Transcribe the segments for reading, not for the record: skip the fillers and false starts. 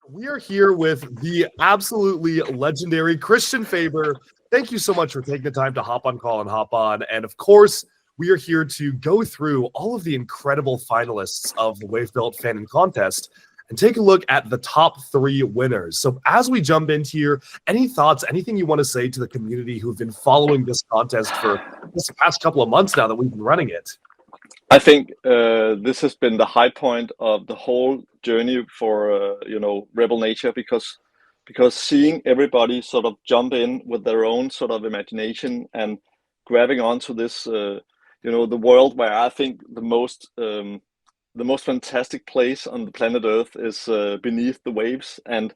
We are here with the absolutely legendary Christian Faber. Thank you so much for taking the time to hop on call and hop on. And of course, we are here to go through all of the incredible finalists of the Wavebuild Fan and Contest and take a look at the top 3 winners. So as we jump into here, any thoughts, anything you want to say to the community who've been following this contest for the past couple of months now that we've been running it? I think this has been the high point of the whole journey for Rebel Nature because seeing everybody sort of jump in with their own sort of imagination and grabbing onto this the world where I think the most fantastic place on the planet Earth is beneath the waves, and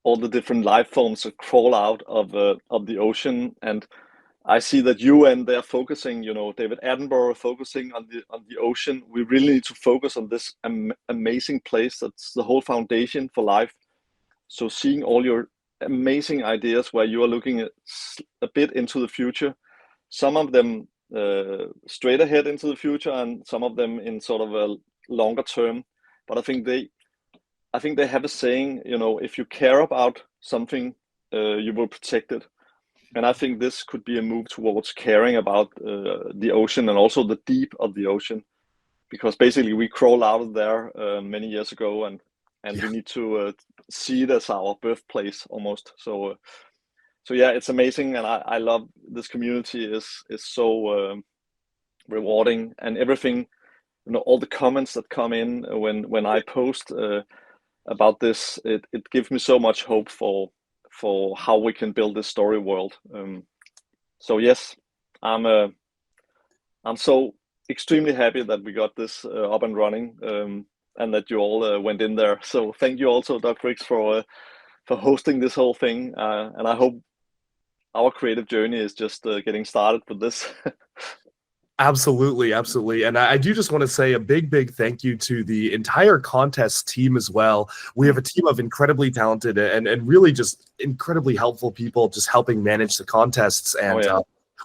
all the different life forms that crawl out of the ocean. And I see that they're focusing, David Attenborough focusing on the ocean. We really need to focus on this amazing place that's the whole foundation for life. So seeing all your amazing ideas where you are looking at a bit into the future, some of them straight ahead into the future, and some of them in sort of a longer term. But I think they have a saying, if you care about something, you will protect it. And I think this could be a move towards caring about the ocean and also the deep of the ocean, because basically we crawled out of there many years ago, and we need to see it as our birthplace almost. So yeah, it's amazing, and I love this community. is so rewarding, and everything, all the comments that come in when I post about this, it gives me so much hope for how we can build this story world. So yes, I'm so extremely happy that we got this up and running, and that you all went in there. So thank you also, Duckbricks, for hosting this whole thing, and I hope our creative journey is just getting started with this. Absolutely, absolutely. And I do just want to say a big thank you to the entire contest team as well. We have a team of incredibly talented and really just incredibly helpful people just helping manage the contests. And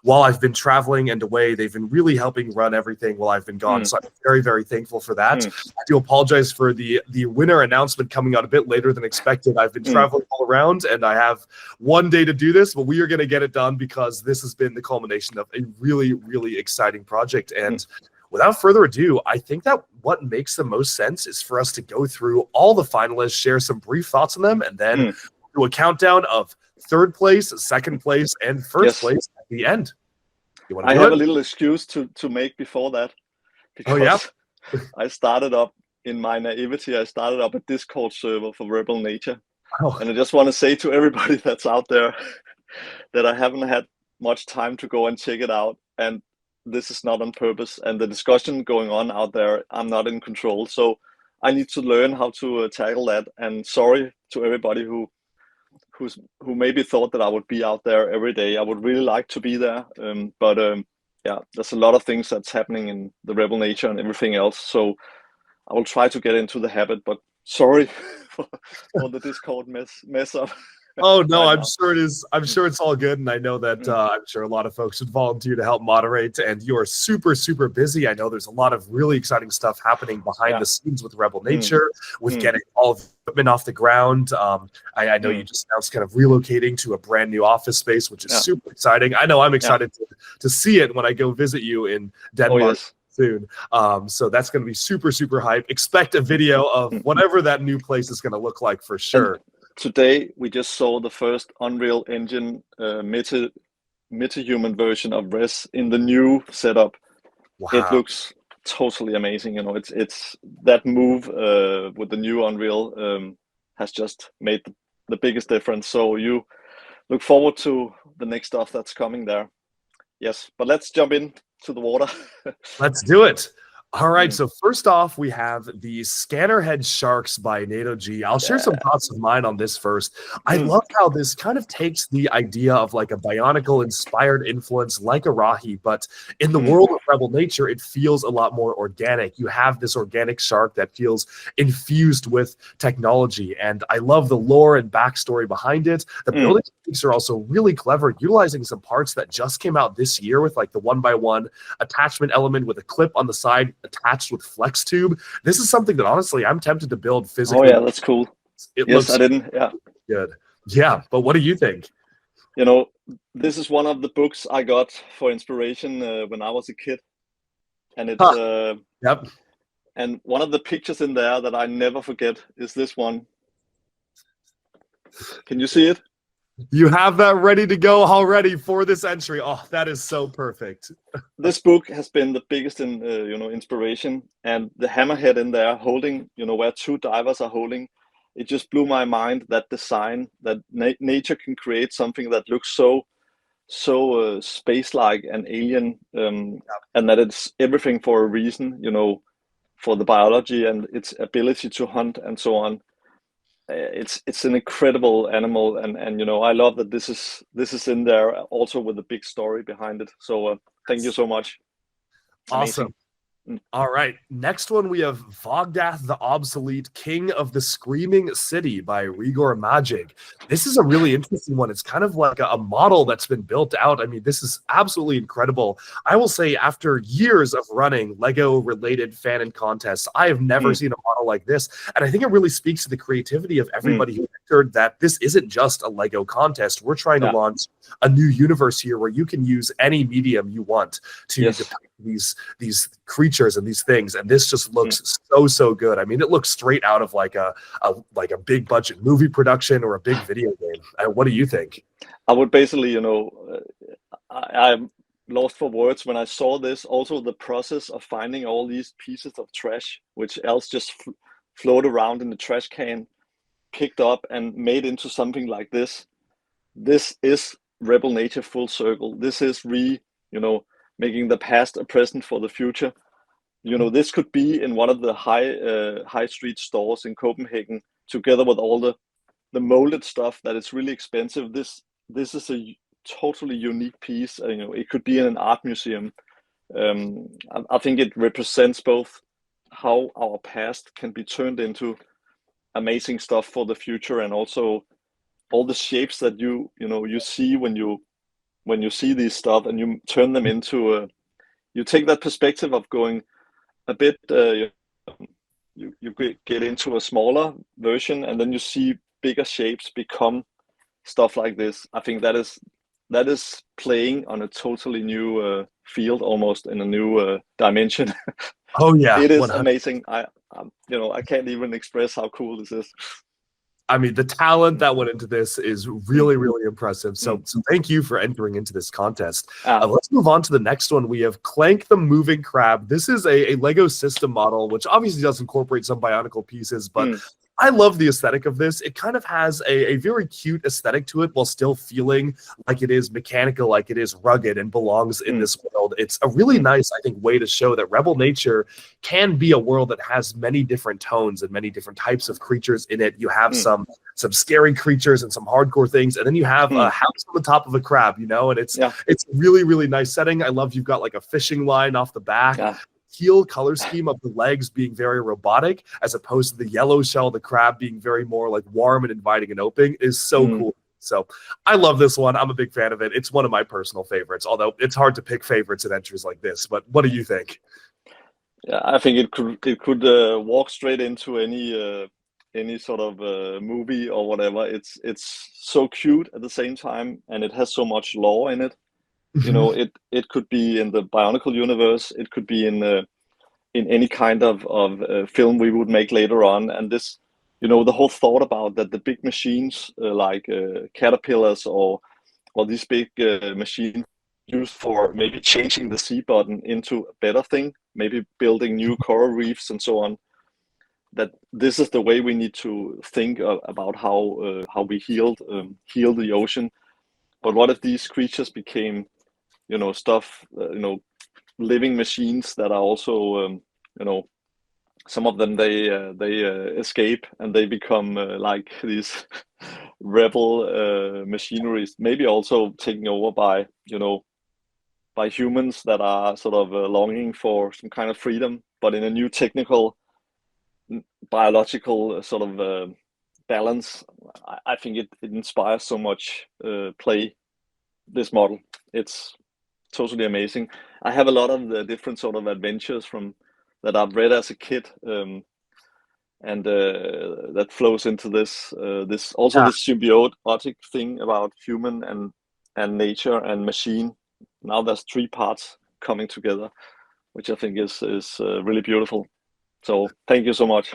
while I've been traveling and away, they've been really helping run everything while I've been gone. So I'm very thankful for that. I do apologize for the winner announcement coming out a bit later than expected. I've been traveling all around, and I have one day to do this, but we are going to get it done because this has been the culmination of a really exciting project. And without further ado, I think that what makes the most sense is for us to go through all the finalists, share some brief thoughts on them, and then do a countdown of 3rd place, 2nd place, and 1st place at the end. I have a little excuse to make before that, because I started up, in my naivety, I started up a Discord server for Rebel Nature. And I just want to say to everybody that's out there that I haven't had much time to go and check it out, and this is not on purpose. And the discussion going on out there, I'm not in control. So I need to learn how to tackle that. And sorry to everybody who maybe thought that I would be out there every day. I would really like to be there, but there's a lot of things that's happening in the Rebel Nature and everything else. So I will try to get into the habit. But sorry for the Discord mess up. Oh no, I'm sure it is. I'm sure it's all good, and I know that I'm sure a lot of folks would volunteer to help moderate. And you are super busy. I know there's a lot of really exciting stuff happening behind the scenes with Rebel Nature, with getting all of the equipment off the ground. I know you just announced kind of relocating to a brand new office space, which is super exciting. I know I'm excited to see it when I go visit you in Denmark. Soon. So that's going to be super hype. Expect a video of whatever that new place is going to look like for sure. Today we just saw the first Unreal Engine meta-human version of Res in the new setup. Wow. It looks totally amazing. It's that move with the new Unreal has just made the biggest difference. So you look forward to the next stuff that's coming there. Yes, but let's jump in to the water. Let's do it. All right, so first off, we have the Scannerhead Sharks by NATO-G. I'll share some thoughts of mine on this first. I love how this kind of takes the idea of like a Bionicle-inspired influence like a Rahi, but in the world of Rebel Nature, it feels a lot more organic. You have this organic shark that feels infused with technology, and I love the lore and backstory behind it. The building techniques are also really clever, utilizing some parts that just came out this year with like the 1x1 attachment element with a clip on the side attached with flex tube. This is something that honestly I'm tempted to build physically. Oh yeah, that's cool. It Yes, looks I didn't. Yeah. good. Yeah, but what do you think? You know, this is one of the books I got for inspiration when I was a kid, and it's Yep. and one of the pictures in there that I never forget is this one. Can you see it? You have that ready to go already for this entry. Oh, that is so perfect. This book has been the biggest inspiration, and the hammerhead in there holding, where two divers are holding, it just blew my mind, that design, that nature can create something that looks so space-like and alien, and that it's everything for a reason, for the biology and its ability to hunt and so on. It's an incredible animal, and I love that this is in there also with a big story behind it. So thank you so much. Awesome. Amazing. All right. Next one, we have Vogdath the Obsolete, King of the Screaming City by Rigor Magic. This is a really interesting one. It's kind of like a model that's been built out. I mean, this is absolutely incredible. I will say, after years of running Lego-related fan and contests, I have never seen a model like this. And I think it really speaks to the creativity of everybody who entered, that this isn't just a Lego contest. We're trying to launch a new universe here where you can use any medium you want to depict these creatures and these things, and this just looks so good. I mean, it looks straight out of like a big budget movie production or a big video game. What do you think? I would basically, I'm lost for words when I saw this. Also, the process of finding all these pieces of trash, which else just float around in the trash can, picked up and made into something like this. This is Rebel Nature full circle. This is making the past a present for the future. This could be in one of the high street stores in Copenhagen, together with all the molded stuff that is really expensive. This is a totally unique piece. It could be in an art museum. I think it represents both how our past can be turned into amazing stuff for the future, and also all the shapes that you see when you see these stuff, and you turn them into you take that perspective of going a bit, you get into a smaller version, and then you see bigger shapes become stuff like this. I think that is playing on a totally new field, almost in a new dimension. Oh yeah, It is 100%. amazing. I can't even express how cool this is. I mean, the talent that went into this is really, really impressive. So thank you for entering into this contest. Let's move on to the next one. We have Clank the Moving Crab. This is a Lego system model, which obviously does incorporate some Bionicle pieces, but I love the aesthetic of this. It kind of has a very cute aesthetic to it, while still feeling like it is mechanical, like it is rugged and belongs in this world. It's a really nice, I think, way to show that Rebel Nature can be a world that has many different tones and many different types of creatures in it. You have some scary creatures and some hardcore things, and then you have a house on the top of a crab, and it's really, really nice setting. I love you've got like a fishing line off the back. Teal color scheme of the legs being very robotic, as opposed to the yellow shell of the crab being very more like warm and inviting and opening, is so cool. So I love this one. I'm a big fan of it. It's one of my personal favorites, although it's hard to pick favorites in entries like this. But what do you think? Yeah, I think it could walk straight into any sort of movie or whatever. It's so cute at the same time, and it has so much lore in it. It could be in the Bionicle universe. It could be in any kind of film we would make later on. And this, the whole thought about that the big machines like caterpillars or these big machines used for maybe changing the sea bottom into a better thing, maybe building new coral reefs and so on. That this is the way we need to think about how we heal the ocean. But what if these creatures became stuff, living machines that are also, some of them they escape and they become like these rebel machineries, maybe also taken over by humans that are sort of longing for some kind of freedom, but in a new technical, biological sort of balance. I think it inspires so much play, this model. It's totally amazing. I have a lot of the different sort of adventures from that I've read as a kid, and that flows into this this also this symbiotic thing about human and nature and machine. Now there's three parts coming together, which I think is really beautiful. So thank you so much.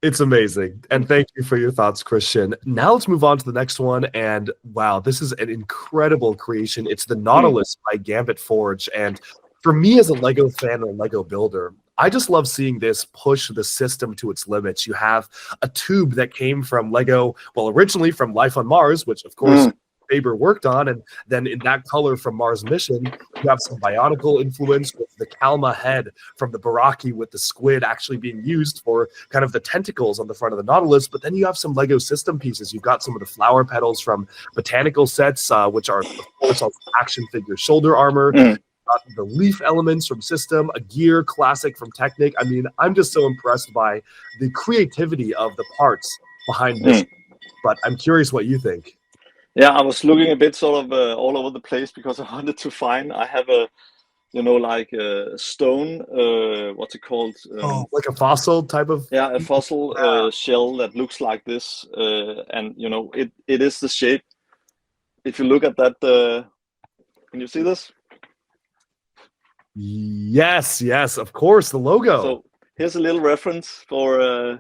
It's amazing. And thank you for your thoughts, Christian. Now let's move on to the next one. And wow, this is an incredible creation. It's the Nautilus by Gambit Forge. And for me as a Lego fan and a Lego builder, I just love seeing this push the system to its limits. You have a tube that came from Lego, well, originally from Life on Mars, which of course Faber worked on, and then in that color from Mars Mission, you have some Bionicle influence with the Kalma head from the Baraki with the squid actually being used for kind of the tentacles on the front of the Nautilus, but then you have some Lego system pieces. You've got some of the flower petals from botanical sets, which are, of course, also action figure shoulder armor. The leaf elements from System, a gear classic from Technic. I mean, I'm just so impressed by the creativity of the parts behind this, but I'm curious what you think. Yeah, I was looking a bit sort of all over the place because I wanted to find. I have a, like a stone. What's it called? Like a fossil type of. Yeah, a fossil shell that looks like this, and it is the shape. If you look at that, can you see this? Yes, of course, the logo. So here's a little reference for.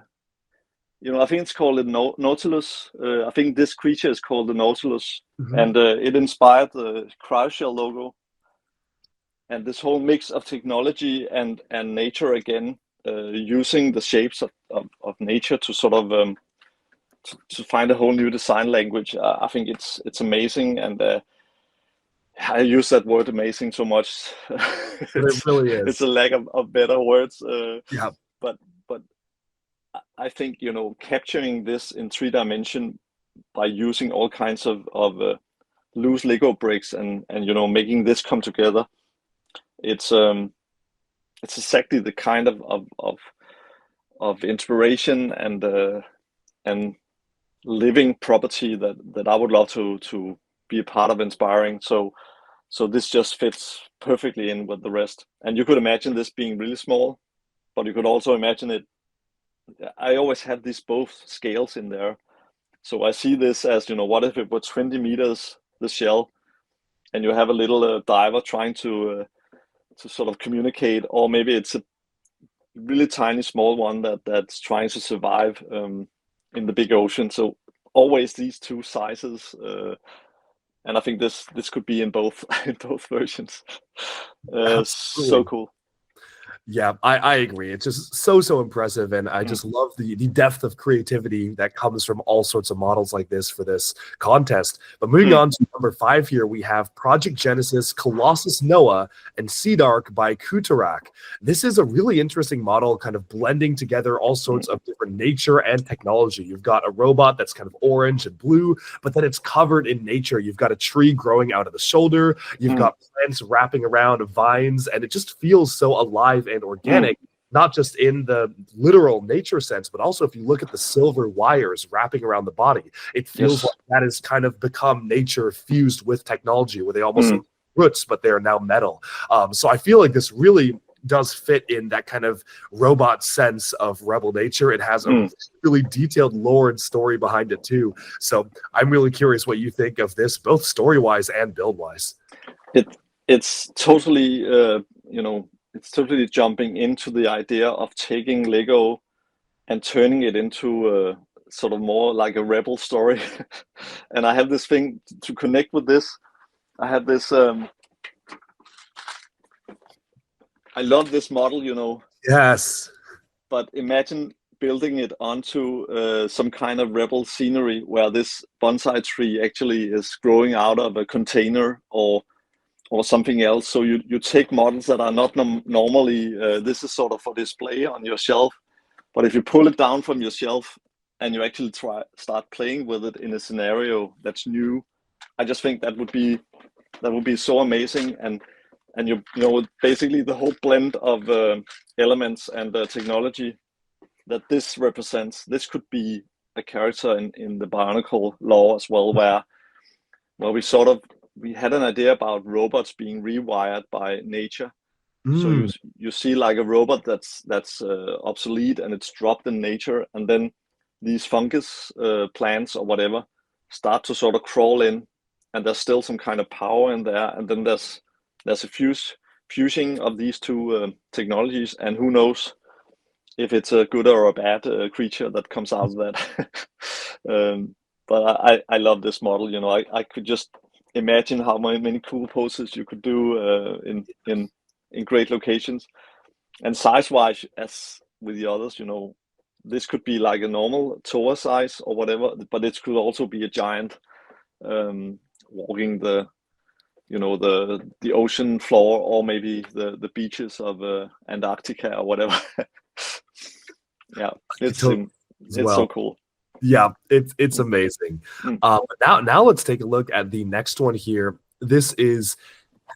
I think it's called the Nautilus. I think this creature is called the Nautilus, and it inspired the Cryoshell logo. And this whole mix of technology and nature again, using the shapes of nature to sort of to find a whole new design language. I think it's amazing, and I use that word "amazing" so much. It really is. It's a lack of better words. Yeah. But I think capturing this in 3D by using all kinds of loose Lego bricks and making this come together. It's exactly the kind of inspiration and living property that I would love to be a part of inspiring. So this just fits perfectly in with the rest. And you could imagine this being really small, but you could also imagine it. I always have these both scales in there. So I see this as, what if it were 20 meters, the shell, and you have a little diver trying to sort of communicate, or maybe it's a really tiny small one that's trying to survive in the big ocean. So always these two sizes, and I think this could be in both versions. So cool. Yeah, I agree. It's just so impressive, and I just love the depth of creativity that comes from all sorts of models like this for this contest. But moving on to number 5 here, we have Project Genesis, Colossus Noah, and Seadark by Kutarak. This is a really interesting model, kind of blending together all sorts of different nature and technology. You've got a robot that's kind of orange and blue, but then it's covered in nature. You've got a tree growing out of the shoulder. You've got plants wrapping around vines, and it just feels so alive and organic, not just in the literal nature sense, but also if you look at the silver wires wrapping around the body, it feels like that has kind of become nature fused with technology, where they almost look like roots, but they are now metal. So I feel like this really does fit in that kind of robot sense of rebel nature. It has a really detailed lore and story behind it too. So I'm really curious what you think of this, both story-wise and build-wise. It's totally, it's totally jumping into the idea of taking Lego and turning it into sort of more like a rebel story. And I have this thing to connect with this. I have this, I love this model, Yes. But imagine building it onto some kind of rebel scenery where this bonsai tree actually is growing out of a container or something else. So you take models that are not normally, this is sort of for display on your shelf, but if you pull it down from your shelf and you actually start playing with it in a scenario that's new, I just think that would be so amazing. And basically the whole blend of elements and technology that this represents, this could be a character in the Bionicle lore as well, where we had an idea about robots being rewired by nature. So you see like a robot that's obsolete and it's dropped in nature, and then these fungus plants or whatever start to sort of crawl in, and there's still some kind of power in there, and then there's a fusing of these two technologies, and who knows if it's a good or a bad creature that comes out of that. But I love this model. You know, I could just imagine how many cool poses you could do in great locations. And size-wise, as with the others, you know, this could be like a normal tower size or whatever, but it could also be a giant walking the, you know, the ocean floor, or maybe the beaches of Antarctica or whatever. Yeah, it's so cool. Yeah, it's amazing. But now let's take a look at the next one here. This is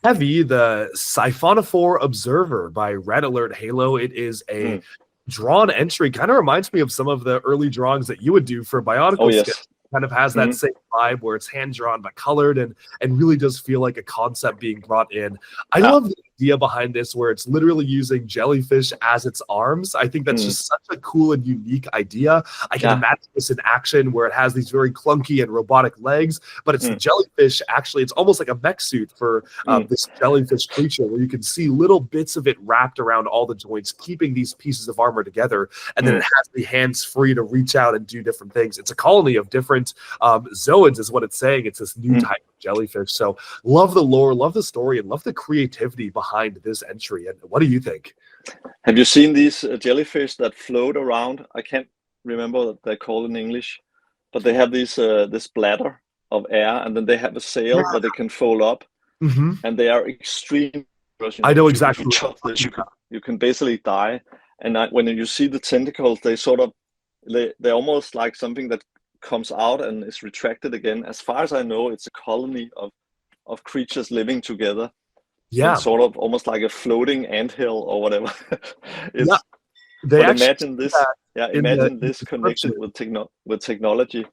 heavy, the Siphonophore Observer by Red Alert Halo. It is a drawn entry. Kind of reminds me of some of the early drawings that you would do for Bionicle. Oh, yes. Kind of has that same vibe where it's hand drawn but colored, and really does feel like a concept being brought in. I love the idea behind this, where it's literally using jellyfish as its arms. I think that's just such a cool and unique idea. I can imagine this in action, where it has these very clunky and robotic legs, but it's the jellyfish. Actually, it's almost like a mech suit for this jellyfish creature, where you can see little bits of it wrapped around all the joints, keeping these pieces of armor together, and then it has the hands free to reach out and do different things. It's a colony of different zoans is what it's saying. It's this new type of jellyfish. So love the lore, love the story, and love the creativity behind this entry. And what do you think? Have you seen these jellyfish that float around? I can't remember what they're called in English, but they have these this bladder of air, and then they have a sail that they can fold up, and they are extreme. I know exactly. You can basically die. And when you see the tentacles, they sort of they're almost like something that comes out and is retracted again. As far as I know, it's a colony of creatures living together. Yeah, sort of almost like a floating anthill or whatever. Imagine this. Imagine this connected with technology.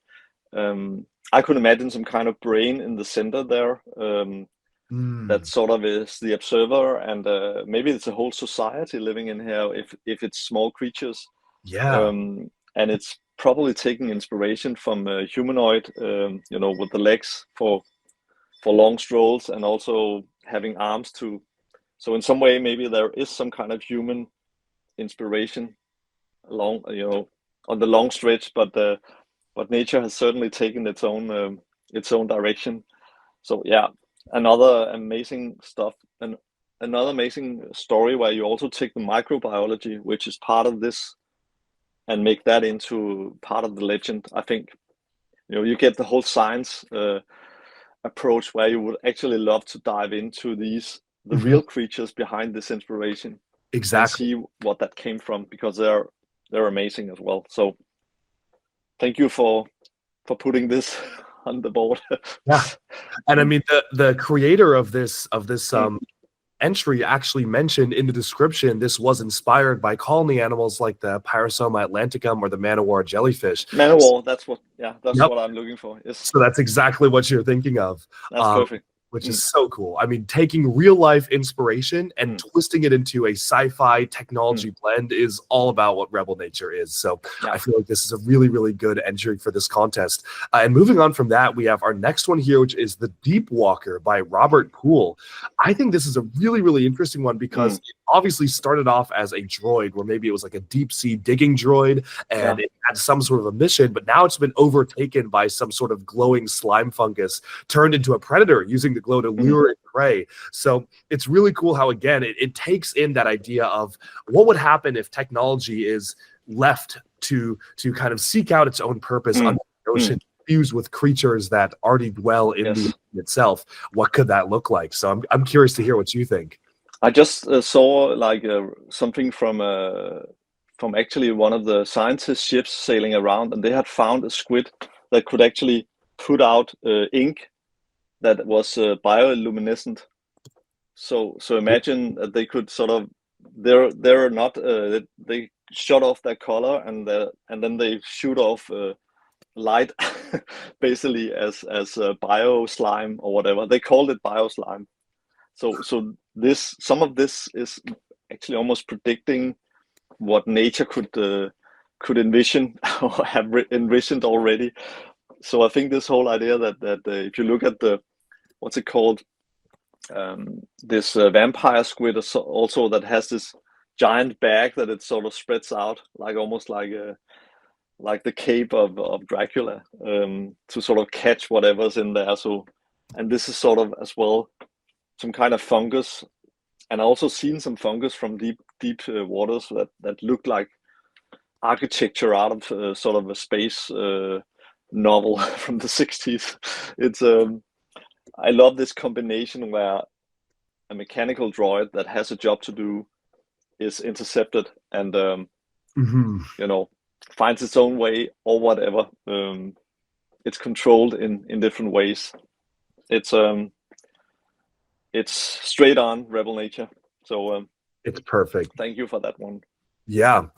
I could imagine some kind of brain in the center there. That sort of is the observer, and maybe it's a whole society living in here. If it's small creatures. Yeah. And it's probably taking inspiration from a humanoid, you know, with the legs for long strolls, and also having arms too. So in some way, maybe there is some kind of human inspiration along, you know, on the long stretch. But nature has certainly taken its own direction. So yeah, another amazing stuff, and another amazing story where you also take the microbiology, which is part of this, and make that into part of the legend. I think, you know, you get the whole science approach, where you would actually love to dive into the real creatures behind this inspiration. Exactly. And see what that came from, because they're amazing as well. So thank you for putting this on the board. Yeah. And I mean, the creator of this entry actually mentioned in the description this was inspired by colony animals like the Pyrosoma atlanticum or the man-o-war jellyfish. Man-o-war, that's what I'm looking for. Yes. So that's exactly what you're thinking of. That's perfect. Which is so cool. I mean, taking real life inspiration and twisting it into a sci-fi technology blend is all about what Rebel Nature is. So I feel like this is a really, really good entry for this contest. And moving on from that, we have our next one here, which is the Deep Walker by Robert Poole. I think this is a really, really interesting one, because it obviously started off as a droid, where maybe it was like a deep sea digging droid, and it had some sort of a mission, but now it's been overtaken by some sort of glowing slime fungus, turned into a predator using the glow to lure and prey. So it's really cool how, again, it takes in that idea of what would happen if technology is left to kind of seek out its own purpose under the ocean, fused with creatures that already dwell in the ocean itself. What could that look like? So I'm curious to hear what you think. I just saw like something from actually one of the scientists' ships sailing around, and they had found a squid that could actually put out ink that was bioluminescent. So imagine that they could sort of they're not they shut off their color, and then they shoot off light basically as bio slime or whatever they called it, bio slime. So some of this is actually almost predicting what nature could could envision or have envisioned already. So I think this whole idea that if you look at the, what's it called, this vampire squid also that has this giant bag that it sort of spreads out like almost like the cape of Dracula, to sort of catch whatever's in there. So, and this is sort of as well some kind of fungus, and I also seen some fungus from deep waters that look like architecture out of sort of a space novel from the 60s. It's I love this combination where a mechanical droid that has a job to do is intercepted and you know, finds its own way or whatever. It's controlled in different ways. It's straight on rebel nature. So it's perfect. Thank you for that one. Yeah.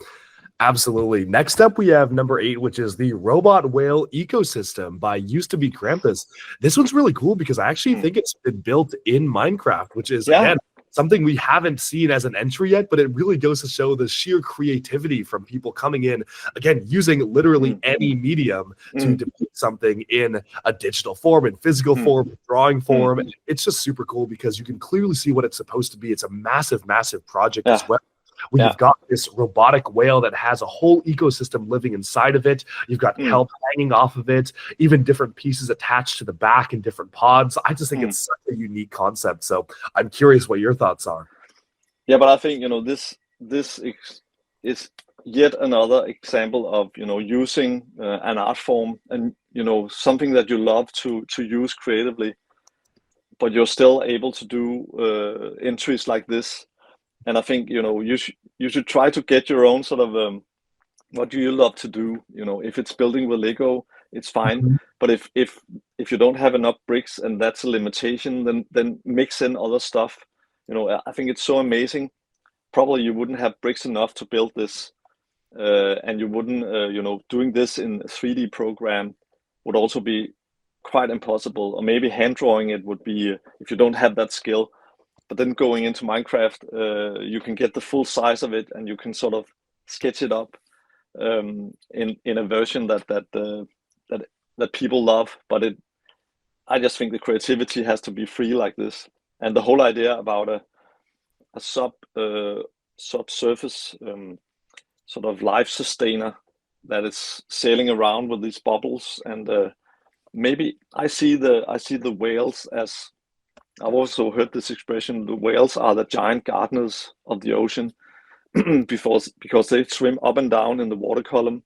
Absolutely. Next up, we have number 8, which is the Robot Whale Ecosystem by Used to Be Krampus. This one's really cool because I actually think it's been built in Minecraft, which is, again, something we haven't seen as an entry yet, but it really goes to show the sheer creativity from people coming in, again, using literally any medium to depict something in a digital form, in physical form, drawing form. It's just super cool because you can clearly see what it's supposed to be. It's a massive, massive project as well. You've got this robotic whale that has a whole ecosystem living inside of it. You've got kelp hanging off of it, even different pieces attached to the back in different pods. I just think it's such a unique concept. So I'm curious what your thoughts are. Yeah, but I think, you know, this is yet another example of, you know, using an art form and, you know, something that you love to use creatively, but you're still able to do entries like this. And I think, you know, you should try to get your own sort of what do you love to do? You know, if it's building with Lego, it's fine. But if you don't have enough bricks and that's a limitation, then mix in other stuff. You know, I think it's so amazing. Probably you wouldn't have bricks enough to build this, and you wouldn't, you know, doing this in a 3D program would also be quite impossible. Or maybe hand drawing it would be if you don't have that skill. But then going into Minecraft, you can get the full size of it, and you can sort of sketch it up in a version that people love. But I just think the creativity has to be free like this, and the whole idea about a subsurface sort of life sustainer that is sailing around with these bubbles, and maybe I see the whales as. I've also heard this expression, the whales are the giant gardeners of the ocean because they swim up and down in the water column,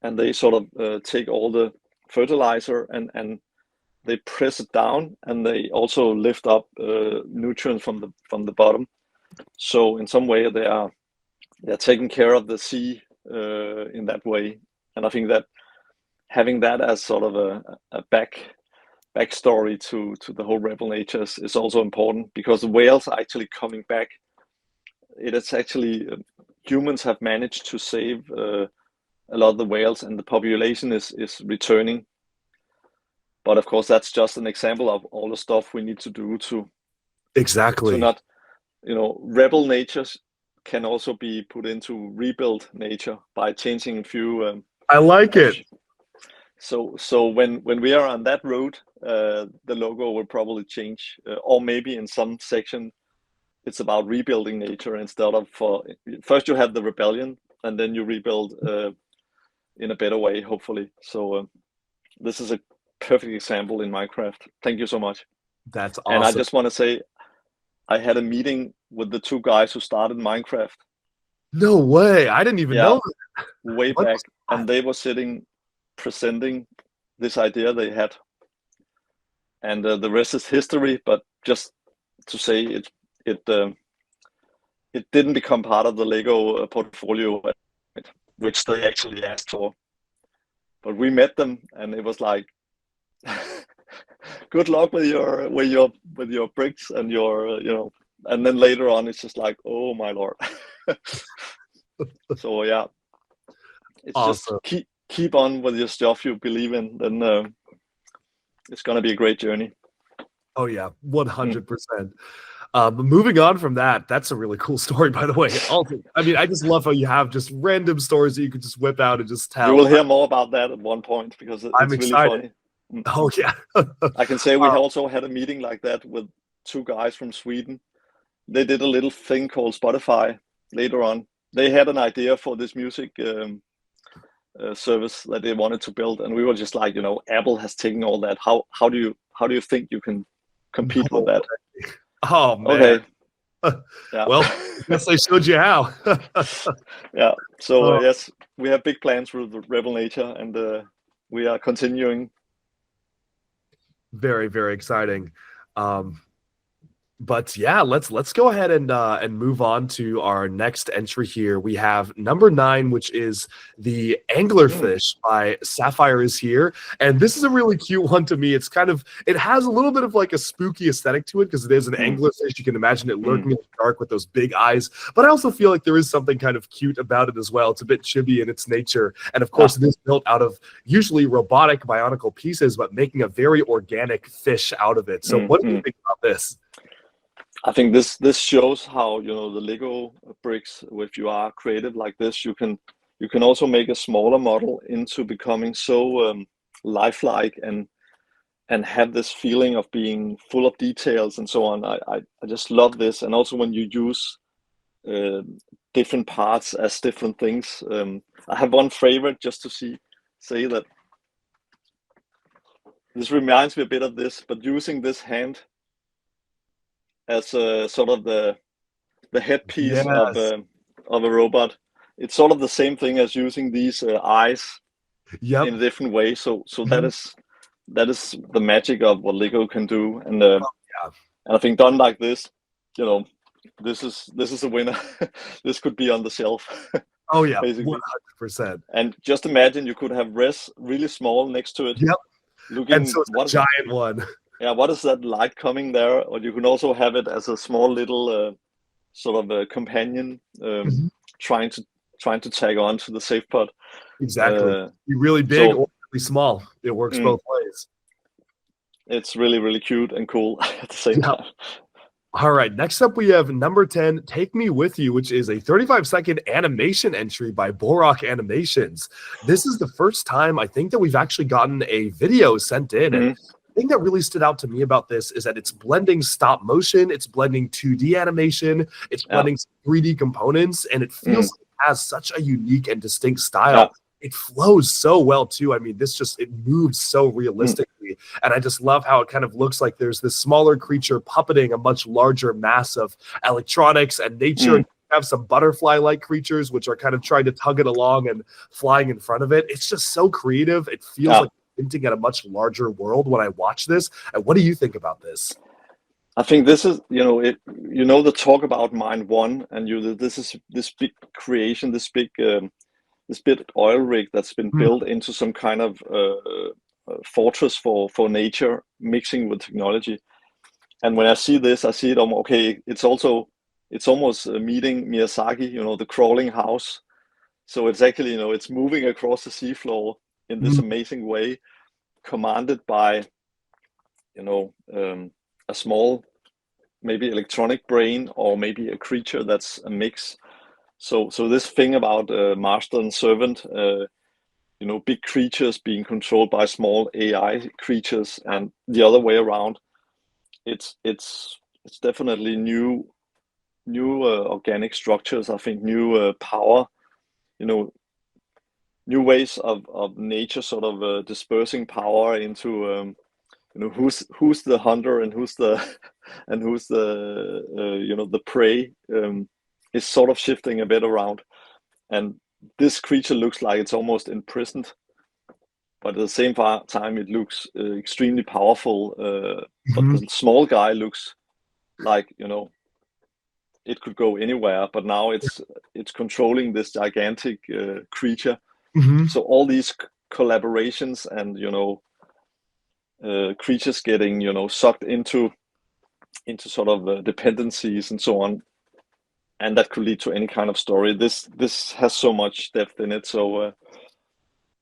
and they sort of take all the fertilizer and they press it down, and they also lift up nutrients from the bottom. So in some way they're taking care of the sea in that way. And I think that having that as sort of a backstory to the whole rebel nature is also important, because the whales are actually coming back. It is actually humans have managed to save a lot of the whales, and the population is returning. But of course, that's just an example of all the stuff we need to do to not, you know, rebel natures can also be put into rebuild nature by changing a few. I like it. So when we are on that road, the logo will probably change, or maybe in some section it's about rebuilding nature instead of first you have the rebellion and then you rebuild in a better way, hopefully. So this is a perfect example in Minecraft. Thank you so much. That's awesome. And I just want to say I had a meeting with the 2 guys who started Minecraft. No way. I didn't even know that. Way back, and they were sitting presenting this idea they had, and the rest is history. But just to say, it didn't become part of the Lego portfolio, which they actually asked for. But we met them, and it was like, good luck with your bricks and your you know. And then later on, it's just like, oh my lord. So yeah, it's awesome. Just keep on with your stuff you believe in, then it's gonna be a great journey. Oh yeah, 100%. But moving on from that, that's a really cool story, by the way. Also, I mean, I just love how you have just random stories that you could just whip out and just tell. You will hear more about that at one point because I'm it's really excited. funny. Oh yeah. I can say we also had a meeting like that with two guys from Sweden. They did a little thing called Spotify later on. They had an idea for this music service that they wanted to build, and we were just like, Apple has taken all that. How do you think you can compete with that? Oh man. Okay. Yeah. Well, I guess I showed you how. Yeah. So yes, we have big plans with Rebel Nature, and we are continuing. Very, very exciting. But yeah, let's go ahead and move on to our next entry here. We have number 9, which is the Anglerfish by Sapphire is Here. And this is a really cute one to me. It has a little bit of like a spooky aesthetic to it because it is an anglerfish. You can imagine it lurking in the dark with those big eyes. But I also feel like there is something kind of cute about it as well. It's a bit chibi in its nature. And of course, it is built out of usually robotic bionicle pieces, but making a very organic fish out of it. So what do you think about this? I think this shows how the Lego bricks, if you are creative like this, you can also make a smaller model into becoming so lifelike and have this feeling of being full of details and so on. I just love this, and also when you use different parts as different things. I have one favorite just to say that this reminds me a bit of this, but using this hand as a sort of the headpiece of a robot. It's sort of the same thing as using these eyes in a different way. So that is the magic of what Lego can do, and and I think done like this, this is a winner. This could be on the shelf. Oh yeah, basically 100%. And just imagine you could have res really small next to it. Yep. Looking, and so it's a giant one. Yeah, what is that light coming there? Or you can also have it as a small little sort of a companion trying to tag on to the safe pod. Exactly. Be really big or really small. It works both ways. It's really, really cute and cool at the same time. All right, next up we have number 10, Take Me With You, which is a 35-second animation entry by Borok Animations. This is the first time I think that we've actually gotten a video sent in. And the thing that really stood out to me about this is that it's blending stop motion, it's blending 2D animation, it's blending 3D components, and it feels like it has such a unique and distinct style. It flows so well too. I mean, it moves so realistically. And I just love how it kind of looks like there's this smaller creature puppeting a much larger mass of electronics and nature. And you have some butterfly-like creatures, which are kind of trying to tug it along and flying in front of it. It's just so creative. It feels like hinting at a much larger world when I watch this. And what do you think about this? I think this is, the talk about Mind One, and this is this big creation, this big oil rig that's been built into some kind of fortress for nature, mixing with technology. And when I see this, I see it. It's almost meeting Miyazaki, the crawling house. So it's actually, it's moving across the seafloor in this amazing way, commanded by, a small, maybe electronic brain, or maybe a creature that's a mix. So this thing about master and servant, big creatures being controlled by small AI creatures, and the other way around, it's definitely new organic structures. I think new power, new ways of nature sort of dispersing power into who's the hunter and who's the the prey. Is sort of shifting a bit around, and this creature looks like it's almost imprisoned, but at the same time it looks extremely powerful. But the small guy looks like it could go anywhere, but now it's controlling this gigantic creature. So all these collaborations and creatures getting sucked into sort of dependencies and so on. And that could lead to any kind of story. This has so much depth in it, so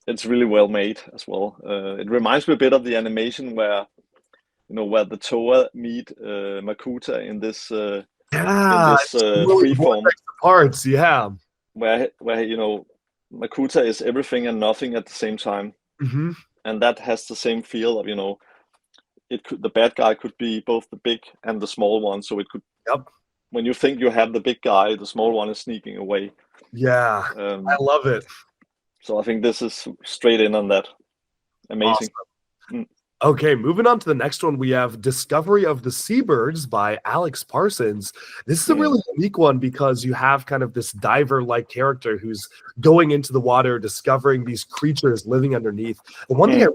it's really well made as well. It reminds me a bit of the animation where where the Toa meet Makuta in this Yeah, it's really free form, vortex parts. Yeah. where Makuta is everything and nothing at the same time, Hmm. and that has the same feel of the bad guy could be both the big and the small one. So it could, Yep. when you think you have the big guy, the small one is sneaking away. Yeah. I love it. So I think this is straight in on that. Amazing. Awesome. Okay, moving on to the next one, we have Discovery of the Seabirds by Alex Parsons. This is a really unique one because you have kind of this diver-like character who's going into the water, discovering these creatures living underneath. The one thing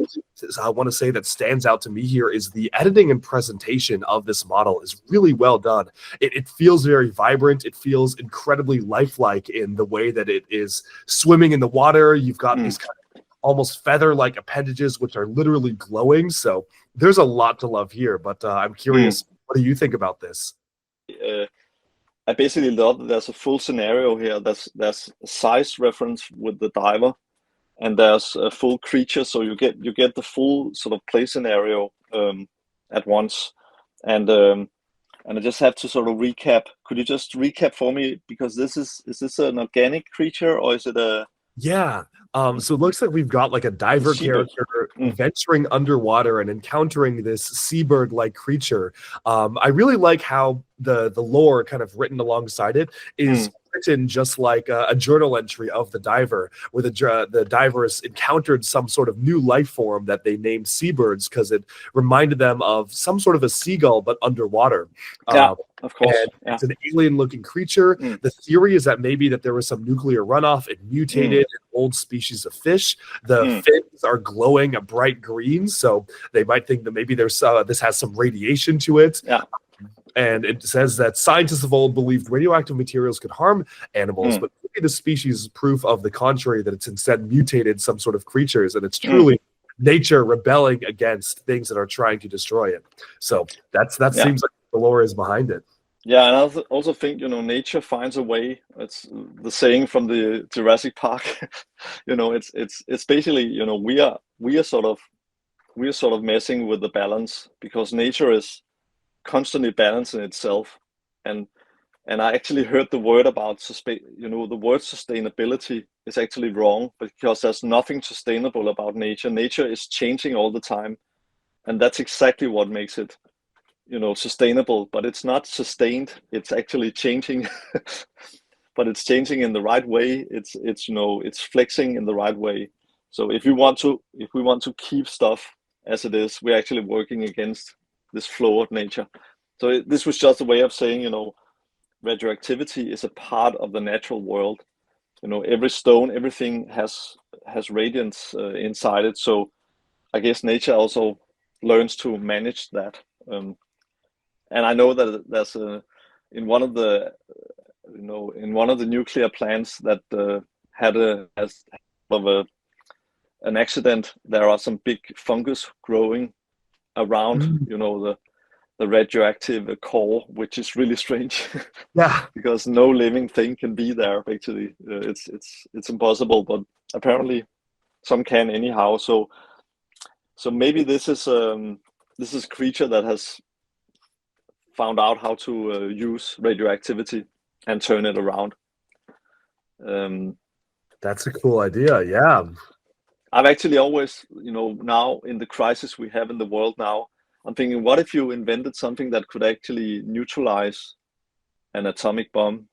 I want to say that stands out to me here is the editing and presentation of this model is really well done. It feels very vibrant. It feels incredibly lifelike in the way that it is swimming in the water. You've got these kind of almost feather-like appendages, which are literally glowing. So there's a lot to love here, but I'm curious, what do you think about this? I basically love that there's a full scenario here. There's a size reference with the diver, and there's a full creature, so you get the full sort of play scenario at once. And I just have to sort of recap. Could you just recap for me, because is this an organic creature, or is it a... Yeah. So it looks like we've got like a diver character venturing underwater and encountering this seabird-like creature. I really like how the lore kind of written alongside it is written just like a journal entry of the diver, where the divers encountered some sort of new life form that they named Seabirds because it reminded them of some sort of a seagull but underwater. Yeah, of course. It's an alien-looking creature. The theory is that maybe that there was some nuclear runoff. It mutated an old species of fish. The fins are glowing a bright green, so they might think that maybe there's this has some radiation to it. Yeah. And it says that scientists of old believed radioactive materials could harm animals, but maybe the species is proof of the contrary, that it's instead mutated some sort of creatures, and it's truly nature rebelling against things that are trying to destroy it. So that seems like the lore is behind it. Yeah, and I also think, nature finds a way. It's the saying from the Jurassic Park. It's basically, we are sort of messing with the balance, because nature is constantly balancing itself. And I actually heard the word about the word sustainability is actually wrong, because there's nothing sustainable about nature. Nature is changing all the time, and that's exactly what makes it sustainable. But it's not sustained, it's actually changing. But it's changing in the right way. It's flexing in the right way. So if we want to keep stuff as it is, we're actually working against this flow of nature. So this was just a way of saying, radioactivity is a part of the natural world. Every stone, everything has radiance inside it. So I guess nature also learns to manage that. And I know that there's in one of the nuclear plants that had an accident, there are some big fungus growing around the radioactive core, which is really strange. Yeah. Because no living thing can be there. Actually, it's impossible, but apparently some can anyhow. So maybe this is a creature that has found out how to use radioactivity and turn it around. That's a cool idea. Yeah. I've actually always, now in the crisis we have in the world now, I'm thinking, what if you invented something that could actually neutralize an atomic bomb?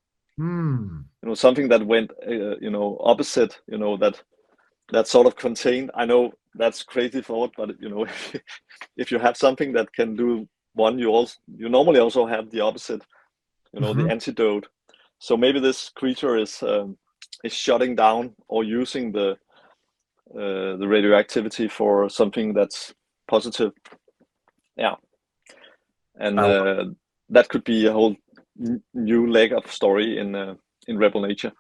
Something that went, opposite, that sort of contained. I know that's crazy thought, but if you have something that can do one, you normally also have the opposite, the antidote. So maybe this creature is shutting down or using the radioactivity for something that's positive. Yeah, and that could be a whole new leg of story in Rebel Nature.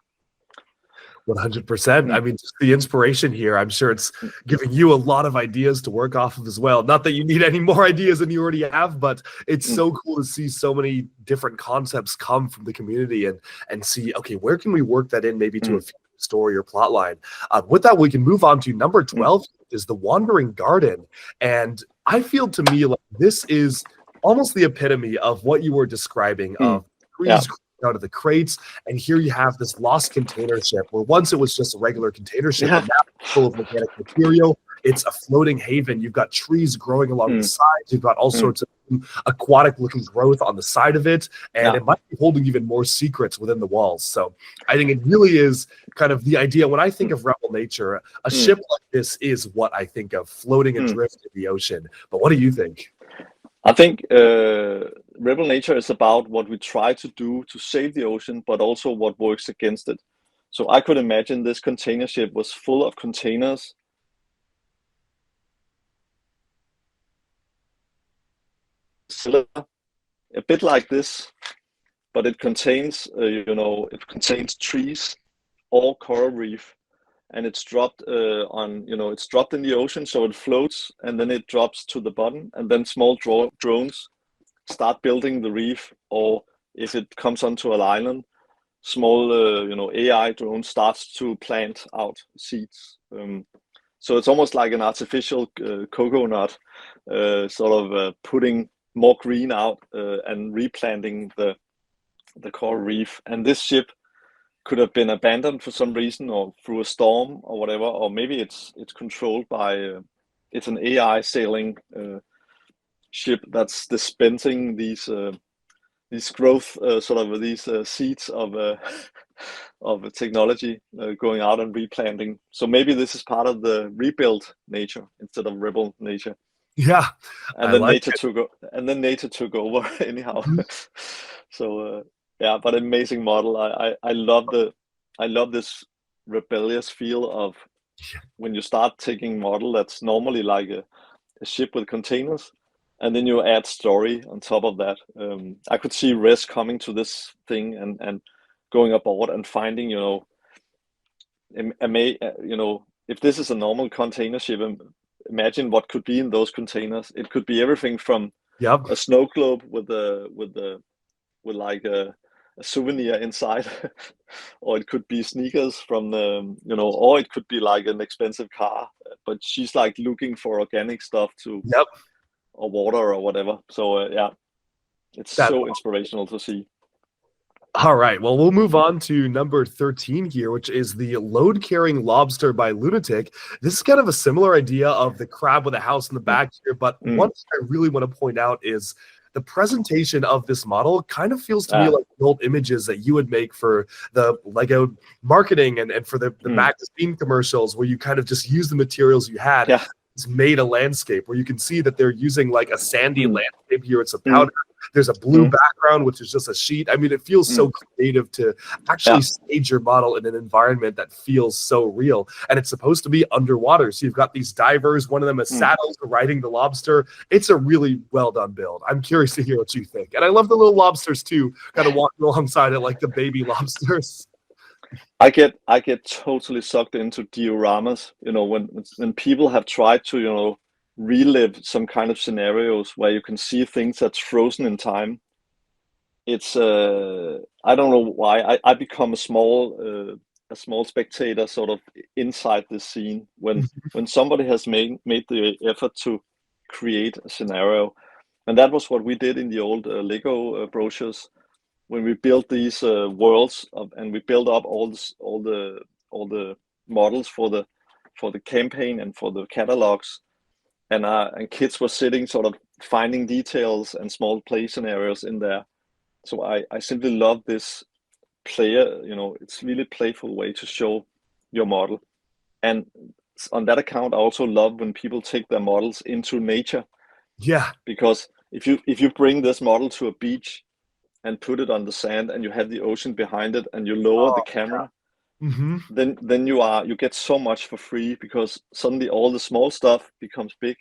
100%. I mean, just the inspiration here, I'm sure it's giving you a lot of ideas to work off of as well. Not that you need any more ideas than you already have, but it's so cool to see so many different concepts come from the community and see, okay, where can we work that in maybe to a story or plot line? With that, we can move on to number 12, is The Wandering Garden. And I feel to me like this is almost the epitome of what you were describing of Yeah. trees out of the crates, and here you have this lost container ship where once it was just a regular container ship, Yeah. but now it's full of organic material. It's a floating haven. You've got trees growing along the sides. You've got all sorts of aquatic looking growth on the side of it, and it might be holding even more secrets within the walls. So I think it really is kind of the idea. When I think of Rebel Nature, a ship like this is what I think of, floating adrift in the ocean. But what do you think? I think Rebel Nature is about what we try to do to save the ocean, but also what works against it. So I could imagine this container ship was full of containers. A bit like this, but it contains, it contains trees or coral reef, and it's dropped it's dropped in the ocean, so it floats, and then it drops to the bottom, and then small drones start building the reef, or if it comes onto an island, small AI drone starts to plant out seeds. So it's almost like an artificial coconut, putting more green out and replanting the coral reef. And this ship could have been abandoned for some reason, or through a storm or whatever, or maybe it's controlled by it's an AI sailing ship that's dispensing these growth these seeds of of technology going out and replanting. So maybe this is part of the rebuild nature instead of rebel nature. Yeah, And then nature took over anyhow. So yeah, but amazing model. I love this rebellious feel of when you start taking model that's normally like a ship with containers, and then you add story on top of that. I could see Res coming to this thing and going aboard and finding, if this is a normal container ship, imagine what could be in those containers. It could be everything from a snow globe with like a souvenir inside, or it could be sneakers from the, or it could be like an expensive car. But she's like looking for organic stuff to, or water or whatever. So yeah, it's so inspirational to see. All right, well, we'll move on to number 13 here, which is the load-carrying lobster by Lunatic. This is kind of a similar idea of the crab with a house in the back here, but one thing I really want to point out is the presentation of this model kind of feels to me like the old images that you would make for the Lego marketing and for the magazine commercials, where you kind of just use the materials you had. Yeah. It's made a landscape where you can see that they're using like a sandy landscape here. It's a powder. There's a blue background, which is just a sheet. I mean, it feels so creative to actually stage your model in an environment that feels so real. And it's supposed to be underwater. So you've got these divers, one of them is saddles riding the lobster. It's a really well done build. I'm curious to hear what you think. And I love the little lobsters too, kind of walking alongside it like the baby lobsters. I get totally sucked into dioramas. When people have tried to, relive some kind of scenarios where you can see things that's frozen in time. It's I don't know why I become a small spectator sort of inside this scene when somebody has made the effort to create a scenario. And that was what we did in the old Lego brochures, when we built these worlds and we built up all the models for the campaign and for the catalogs, and kids were sitting sort of finding details and small play scenarios in there. So I simply love this player, it's really playful way to show your model. And on that account, I also love when people take their models into nature. Yeah. Because if you bring this model to a beach and put it on the sand and you have the ocean behind it and you lower the camera, then you get so much for free, because suddenly all the small stuff becomes big.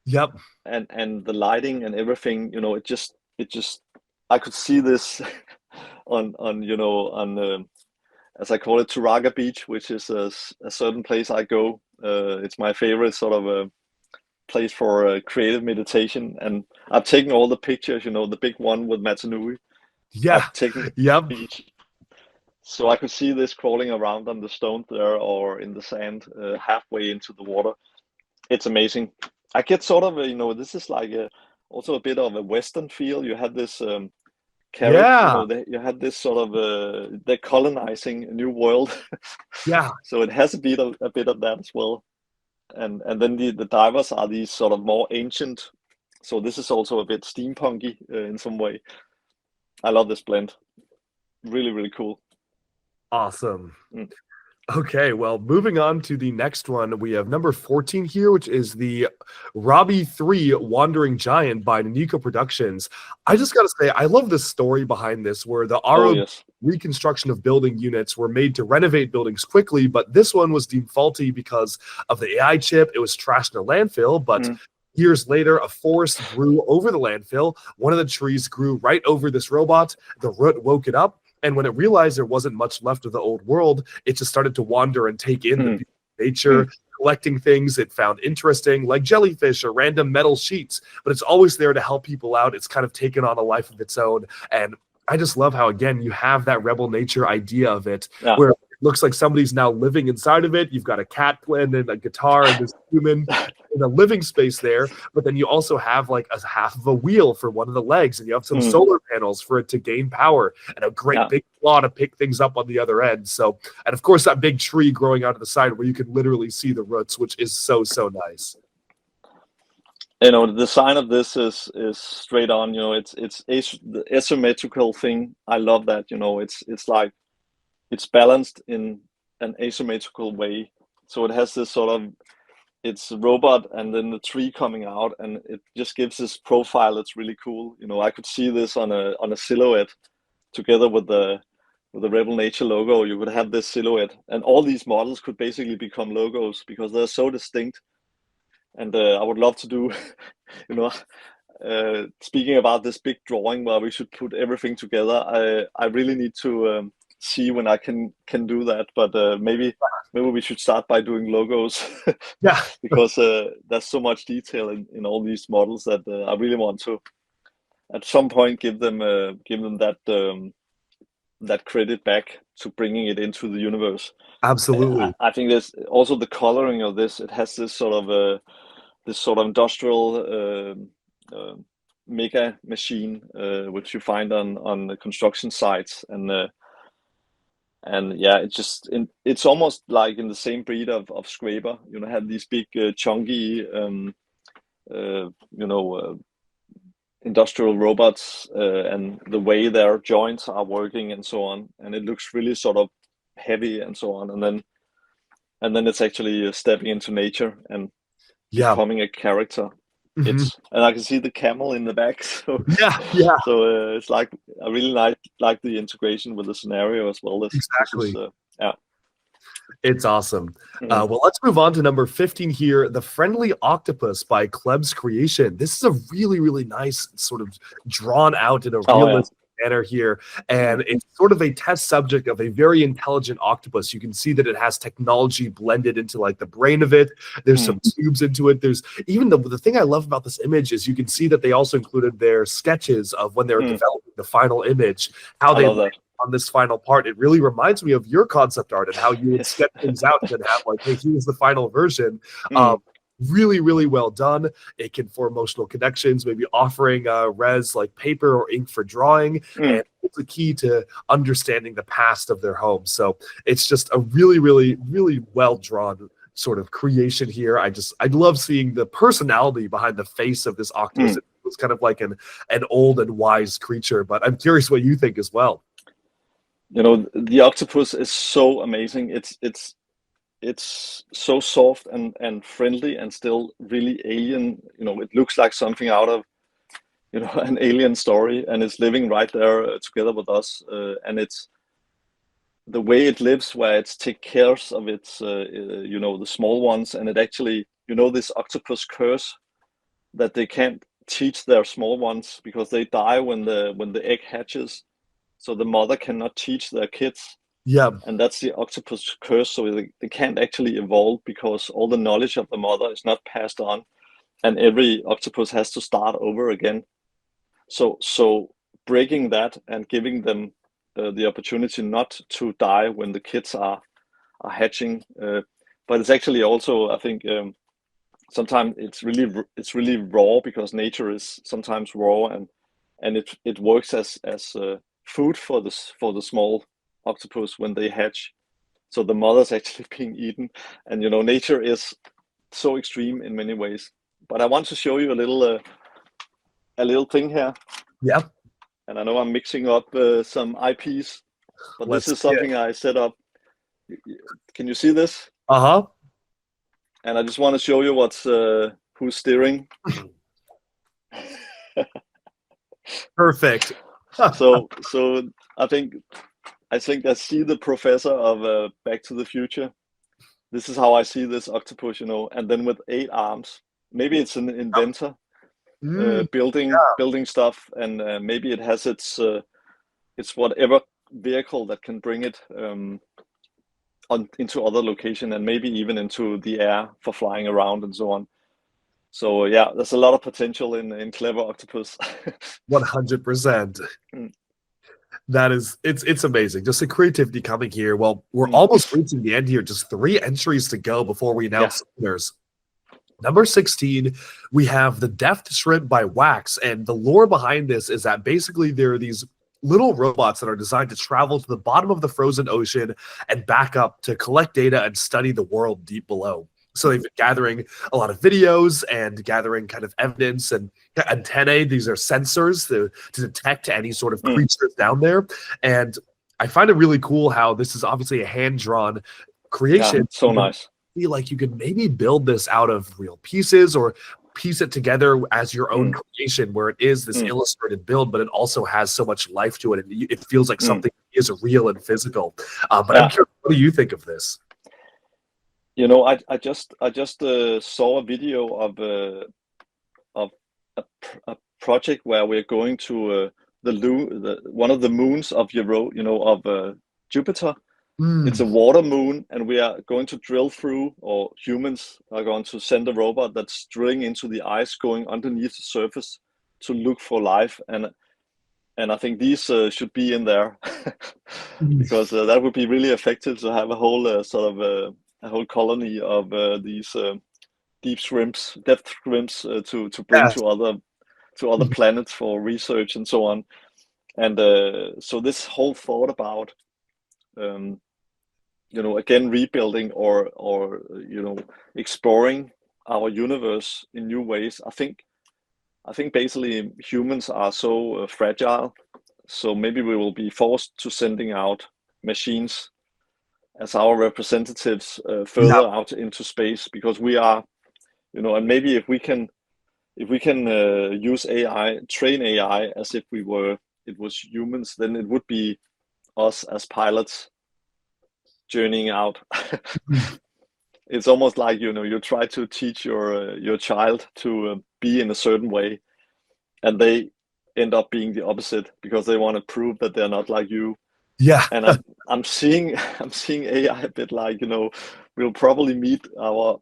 Yep. And the lighting and everything, it just I could see this on as I call it, Turaga Beach, which is a certain place I go. It's my favorite sort of place for creative meditation, and I've taken all the pictures. The big one with Matanui. Yeah. I've taken beach, so I could see this crawling around on the stone there or in the sand halfway into the water. It's amazing. I get sort of this is like also a bit of a Western feel. You had this carriage, Yeah, you had this sort of they're colonizing a new world, yeah. so it has a bit of that as well. And then the divers are these sort of more ancient. So this is also a bit steampunky in some way. I love this blend. Really, really cool. Awesome. Mm. Okay, well, moving on to the next one, we have number 14 here, which is the Robbie 3 Wandering Giant by Nico Productions. I just got to say, I love the story behind this, where the Oh RO yes. reconstruction of building units were made to renovate buildings quickly, but this one was deemed faulty because of the AI chip. It was trashed in a landfill, but Mm. years later, a forest grew over the landfill. One of the trees grew right over this robot. The root woke it up. And when it realized there wasn't much left of the old world, it just started to wander and take in the Mm. beauty of nature, Mm. collecting things it found interesting, like jellyfish or random metal sheets. But it's always there to help people out. It's kind of taken on a life of its own. And I just love how, again, you have that rebel nature idea of it, Yeah. where it looks like somebody's now living inside of it. You've got a cat playing and a guitar and this human in a living space there, but then you also have like a half of a wheel for one of the legs, and you have some Mm. solar panels for it to gain power, and a great Yeah. big claw to pick things up on the other end. So, and of course, that big tree growing out of the side where you can literally see the roots, which is so, so nice. The design of this is straight on. The asymmetrical thing. I love that. It's like it's balanced in an asymmetrical way. So it has this sort of it's a robot and then the tree coming out, and it just gives this profile that's really cool. I could see this on a silhouette together with the Rebel Nature logo. You could have this silhouette, and all these models could basically become logos because they're so distinct. And I would love to do, you know, speaking about this big drawing where we should put everything together. I really need to see when I can do that, but maybe we should start by doing logos Yeah, because there's so much detail in all these models that I really want to at some point give them that credit back to bringing it into the universe. absolutely. I think there's also the coloring of this. It has this sort of industrial mega machine which you find on the construction sites, and yeah, it's almost like in the same breed of scraper. Have these big chunky uh, you know industrial robots, and the way their joints are working and so on, and it looks really sort of heavy and so on, and then it's actually stepping into nature and Yeah. becoming a character. Mhm. And I can see the camel in the back, so Yeah, yeah, it's like I really like the integration with the scenario as well. This is exactly. yeah. It's awesome. Mm. Well, let's move on to number 15 here, The Friendly Octopus by Kleb's Creation. This is a really, really nice sort of drawn out in a Oh yeah. realistic manner here. And it's sort of a test subject of a very intelligent octopus. You can see that it has technology blended into like the brain of it. There's some tubes into it. There's even the thing I love about this image is you can see that they also included their sketches of when they were developing the final image, how I they love that. on this final part. It really reminds me of your concept art and how you would Yes. sketch things out and have like, hey, here's the final version. Mm. Really, really well done. It can form emotional connections, maybe offering res like paper or ink for drawing, and it's a key to understanding the past of their home. So it's just a really, really, really well drawn sort of creation here. I love seeing the personality behind the face of this octopus. It was kind of like an old and wise creature, but I'm curious what you think as well. The octopus is so amazing. It's so soft and friendly and still really alien. It looks like something out of an alien story, and it's living right there together with us. And it's the way it lives, where it takes care of its the small ones, and it actually this octopus curse that they can't teach their small ones because they die when the egg hatches. So the mother cannot teach their kids. Yeah. And that's the octopus curse. So they can't actually evolve because all the knowledge of the mother is not passed on. And every octopus has to start over again. So breaking that and giving them the opportunity not to die when the kids are hatching. But it's actually also, I think, sometimes it's really raw, because nature is sometimes raw, and it works as food for the small octopus when they hatch. So the mother's actually being eaten, and nature is so extreme in many ways. But I want to show you a little thing here. Yep. And I know I'm mixing up some IPs, but Let's this is see it. something I set up. Can you see this? Uh-huh. And I just want to show you who's steering. Perfect. So I think I see the professor of Back to the Future. This is how I see this octopus, and then with 8 arms. Maybe it's an inventor building stuff, and maybe it has its whatever vehicle that can bring it into other location, and maybe even into the air for flying around and so on. So yeah, there's a lot of potential in clever octopus. 100%. That is, it's amazing. Just the creativity coming here. Well, we're Mm. almost reaching the end here. Just 3 entries to go before we announce winners. Number 16, we have the Deft Shrimp by Wax. And the lore behind this is that basically there are these little robots that are designed to travel to the bottom of the frozen ocean and back up to collect data and study the world deep below. So they've been gathering a lot of videos and gathering kind of evidence and antennae. These are sensors to detect any sort of creatures down there. And I find it really cool how this is obviously a hand-drawn creation. Yeah, so nice. Feel like you could maybe build this out of real pieces or piece it together as your own creation, where it is this illustrated build, but it also has so much life to it, and it feels like something is real and physical. But I'm curious, what do you think of this? I just saw a video of a project where we're going to one of the moons of Jupiter. It's a water moon, and we are going to drill through, or humans are going to send a robot that's drilling into the ice, going underneath the surface to look for life. And I think these should be in there because that would be really effective to have a whole a whole colony of these depth shrimps to bring to other planets for research and so on. And so this whole thought about again, rebuilding or exploring our universe in new ways. I think basically humans are so fragile, so maybe we will be forced to sending out machines as our representatives further out into space, because we are, and maybe if we can use AI, train AI as if it was humans, then it would be us as pilots journeying out. It's almost like you try to teach your child to be in a certain way, and they end up being the opposite because they want to prove that they're not like you. Yeah. And I'm seeing AI a bit like, we'll probably meet our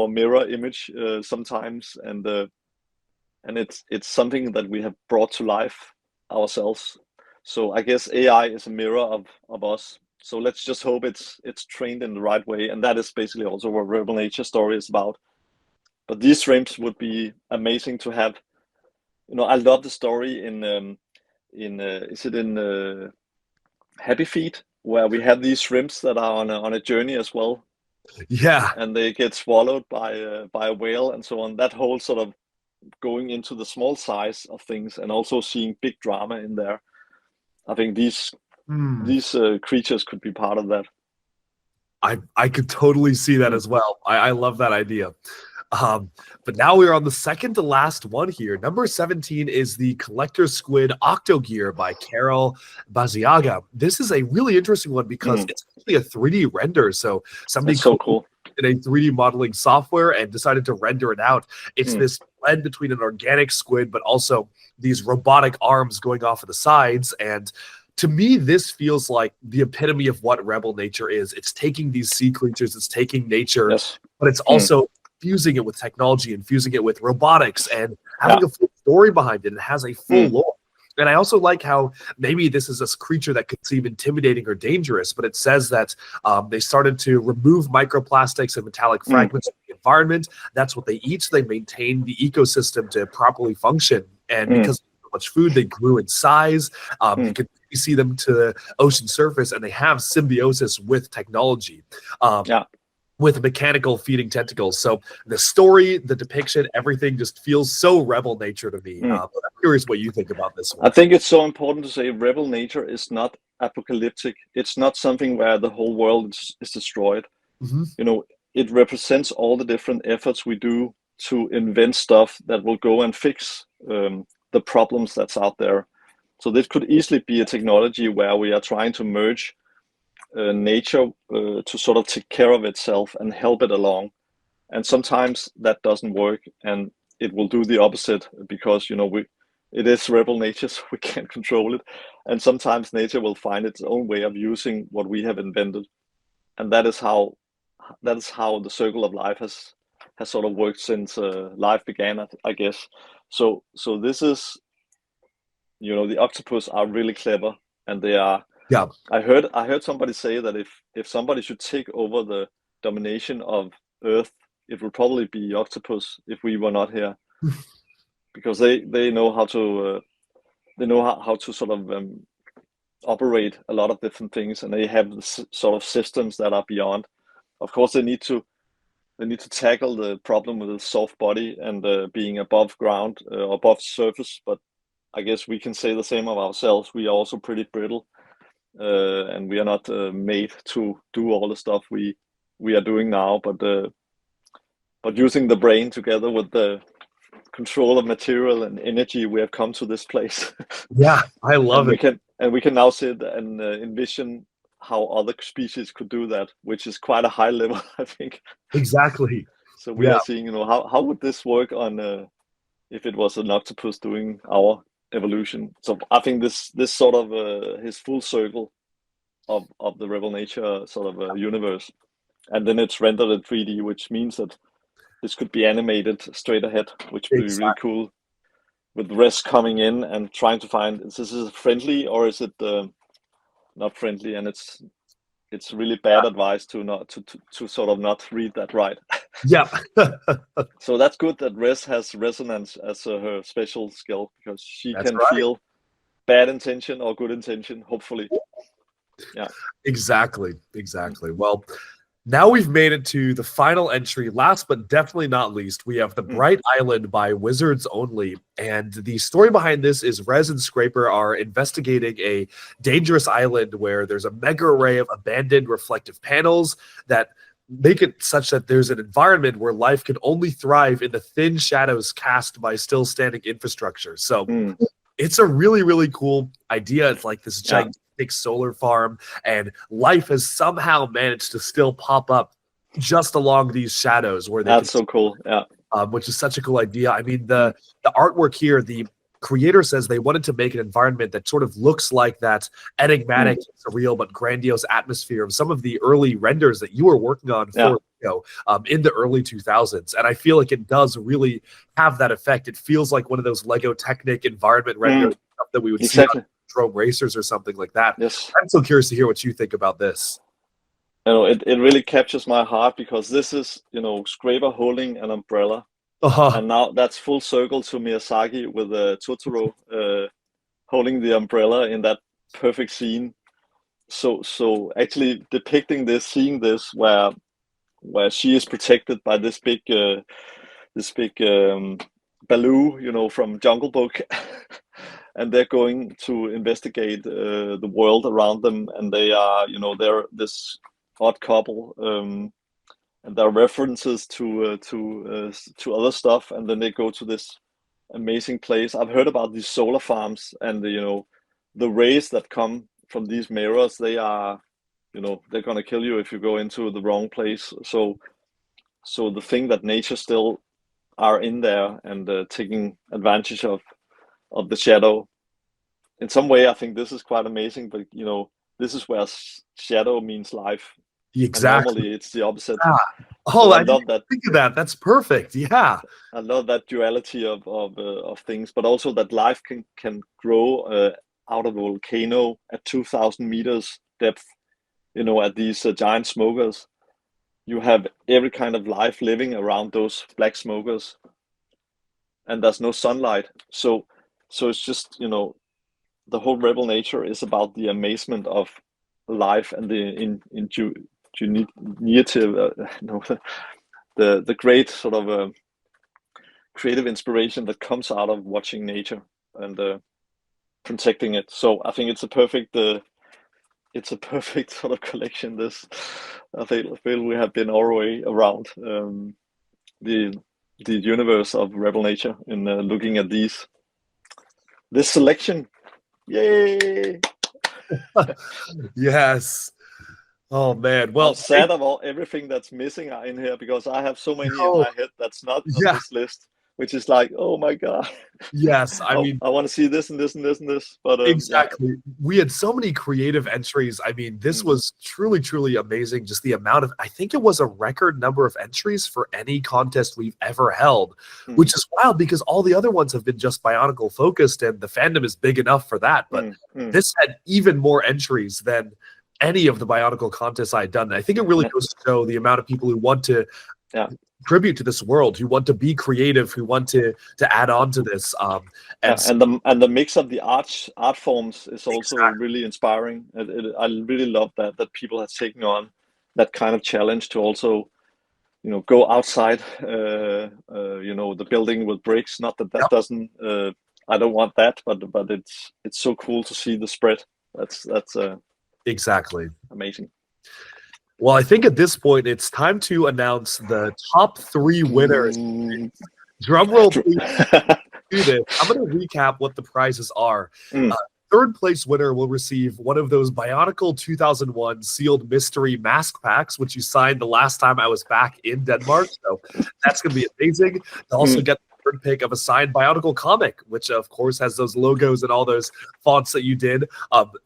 mirror image sometimes, and it's something that we have brought to life ourselves. So I guess AI is a mirror of us. So let's just hope it's trained in the right way, and that is basically also what Rebel Nature story is about. But these shrimps would be amazing to have. I love the story in Happy Feet, where we have these shrimps that are on a journey as well. Yeah. And they get swallowed by a whale and so on. That whole sort of going into the small size of things and also seeing big drama in there. I think these creatures could be part of that. I could totally see that as well. I love that idea. But now we're on the second to last one here. Number 17 is the Collector Squid Octogear by Carol Baziaga. This is a really interesting one because it's actually a 3D render. So somebody That's so cool. in a 3D modeling software and decided to render it out. It's this blend between an organic squid, but also these robotic arms going off of the sides. And to me, this feels like the epitome of what Rebel Nature is. It's taking these sea creatures, it's taking nature, but it's also fusing it with technology and fusing it with robotics and having a full story behind it. It has a full lore. And I also like how maybe this is a creature that could seem intimidating or dangerous, but it says that they started to remove microplastics and metallic fragments from the environment. That's what they eat. So they maintain the ecosystem to properly function. And because of so much food, they grew in size. You can see them to the ocean surface, and they have symbiosis with technology. With mechanical feeding tentacles. So the story, the depiction, everything just feels so rebel nature to me. But I'm curious what you think about this one. I think it's so important to say rebel nature is not apocalyptic. It's not something where the whole world is destroyed. You know, it represents all the different efforts we do to invent stuff that will go and fix the problems that's out there. So this could easily be a technology where we are trying to merge nature to sort of take care of itself and help it along. And sometimes that doesn't work, and it will do the opposite because, you know, it is rebel nature, so we can't control it. And sometimes nature will find its own way of using what we have invented. And that is how the circle of life has sort of worked since life began, I guess. So this is, you know, the octopus are really clever, and they are. Yeah. I heard somebody say that if somebody should take over the domination of Earth, it would probably be octopus if we were not here, because they know how to how to sort of operate a lot of different things, and they have sort of systems that are beyond. Of course, they need to tackle the problem with the soft body and being above ground, above surface. But I guess we can say the same of ourselves. We are also pretty brittle. And we are not made to do all the stuff we are doing now, but using the brain together with the control of material and energy, we have come to this place. Yeah, I love it. We can now sit and envision how other species could do that, which is quite a high level, I think. Exactly. So we are seeing, you know, how would this work on if it was an octopus doing our evolution. So I think this sort of his full circle of the rebel nature sort of universe, and then it's rendered in 3D, which means that this could be animated straight ahead, which would be really cool. With Res coming in and trying to find, is this friendly or is it not friendly? And it's really bad advice to not to sort of not read that right. Yeah. So that's good that Res has resonance as her special skill, because she can feel bad intention or good intention, hopefully. Yeah. Exactly. Well, now we've made it to the final entry. Last but definitely not least, we have The Bright Island by Wizards Only. And the story behind this is Rez and Scraper are investigating a dangerous island where there's a mega array of abandoned reflective panels that make it such that there's an environment where life can only thrive in the thin shadows cast by still standing infrastructure. So it's a really, really cool idea. It's like this gigantic solar farm, and life has somehow managed to still pop up just along these shadows where that's so cool. Which is such a cool idea. I mean, the artwork here, the creator says they wanted to make an environment that sort of looks like that enigmatic, surreal, but grandiose atmosphere of some of the early renders that you were working on for in the early 2000s. And I feel like it does really have that effect. It feels like one of those Lego Technic environment renders stuff that we would see on Drone Racers or something like that. Yes. I'm so curious to hear what you think about this. You know, it really captures my heart, because this is, you know, Scraper holding an umbrella. And now that's full circle to Miyazaki with Totoro holding the umbrella in that perfect scene. So actually depicting this, seeing this, where she is protected by this big Baloo, you know, from Jungle Book, and they're going to investigate the world around them, and they are, you know, they're this odd couple. And there are references to other stuff, and then they go to this amazing place. I've heard about these solar farms, and you know, the rays that come from these mirrors, they are, you know, they're gonna kill you if you go into the wrong place. So the thing that nature still are in there and taking advantage of the shadow. In some way, I think this is quite amazing. But you know, this is where shadow means life. Exactly. normally it's the opposite. Yeah. So Oh, I I love didn't that. think of that. That's perfect. Yeah. I love that duality of things, but also that life can grow out of a volcano at 2,000 meters depth. At these giant smokers, you have every kind of life living around those black smokers, and there's no sunlight. So it's just the whole rebel nature is about the amazement of life and the ingenuity, the great sort of creative inspiration that comes out of watching nature and protecting it. So I think it's a perfect sort of collection. I feel we have been our way around the universe of rebel nature in looking at this selection. Yay! Yes. Oh man. I'm Well, sad about everything that's missing in here because I have so many in oh, my head that's not on yeah. this list, which is like, oh my god, Yes. I mean, I want to see this and this and this and this. But yeah. exactly. We had so many creative entries. I mean, this was truly, truly amazing. Just the amount of, I think it was a record number of entries for any contest we've ever held, which is wild because all the other ones have been just Bionicle focused and the fandom is big enough for that. But this had even more entries than any of the Bionicle contests I had done. And I think it really goes to show the amount of people who want to contribute to this world, who want to be creative, who want to add on to this. And the mix of the art forms is also really inspiring. I really love that people have taken on that kind of challenge to also go outside the building with bricks. Not that doesn't I don't want that, but it's so cool to see the spread. That's exactly amazing. Well, I think at this point it's time to announce the top 3 winners. Drum roll, please. Do this. I'm going to recap what the prizes are. Third place winner will receive one of those Bionicle 2001 sealed mystery mask packs, which you signed the last time I was back in Denmark. So that's going to be amazing. They'll also get the third pick of a signed Bionicle comic, which of course has those logos and all those fonts that you did,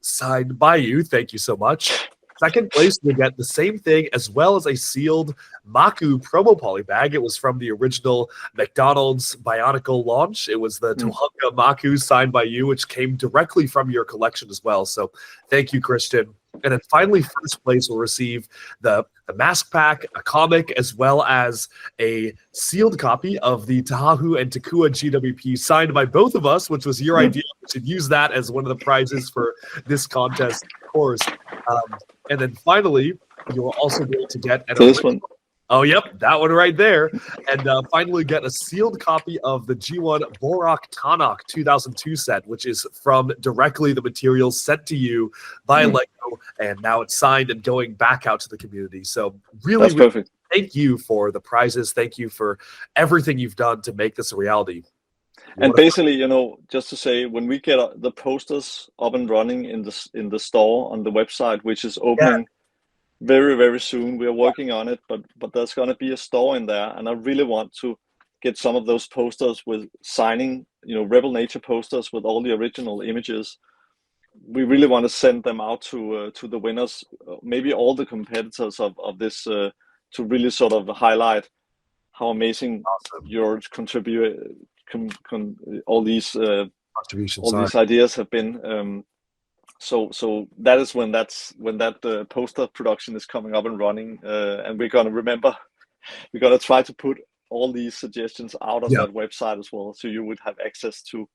signed by you. Thank you so much. Second place, we get the same thing as well as a sealed Maku promo poly bag. It was from the original McDonald's Bionicle launch. It was the Tohunga Maku signed by you, which came directly from your collection as well. So thank you, Christian. And then finally, first place will receive the mask pack, a comic, as well as a sealed copy of the Tahahu and Takua GWP signed by both of us, which was your idea. We should use that as one of the prizes for this contest, of course. And then finally, you will also be able to get this one. Oh, yep, that one right there. And finally get a sealed copy of the G1 Borak Tanakh 2002 set, which is from directly the materials sent to you by LEGO, and now it's signed and going back out to the community. So really, perfect. Thank you for the prizes. Thank you for everything you've done to make this a reality. And basically, just to say, when we get the posters up and running in the store on the website, which is opening very, very soon, we are working on it, but there's going to be a store in there, and I really want to get some of those posters with signing, Rebel Nature posters with all the original images. We really want to send them out to the winners, maybe all the competitors of this, to really sort of highlight how amazing your all these ideas have been. So that is when that poster production is coming up and running, and we're gonna try to put all these suggestions out on that website as well, so you would have access to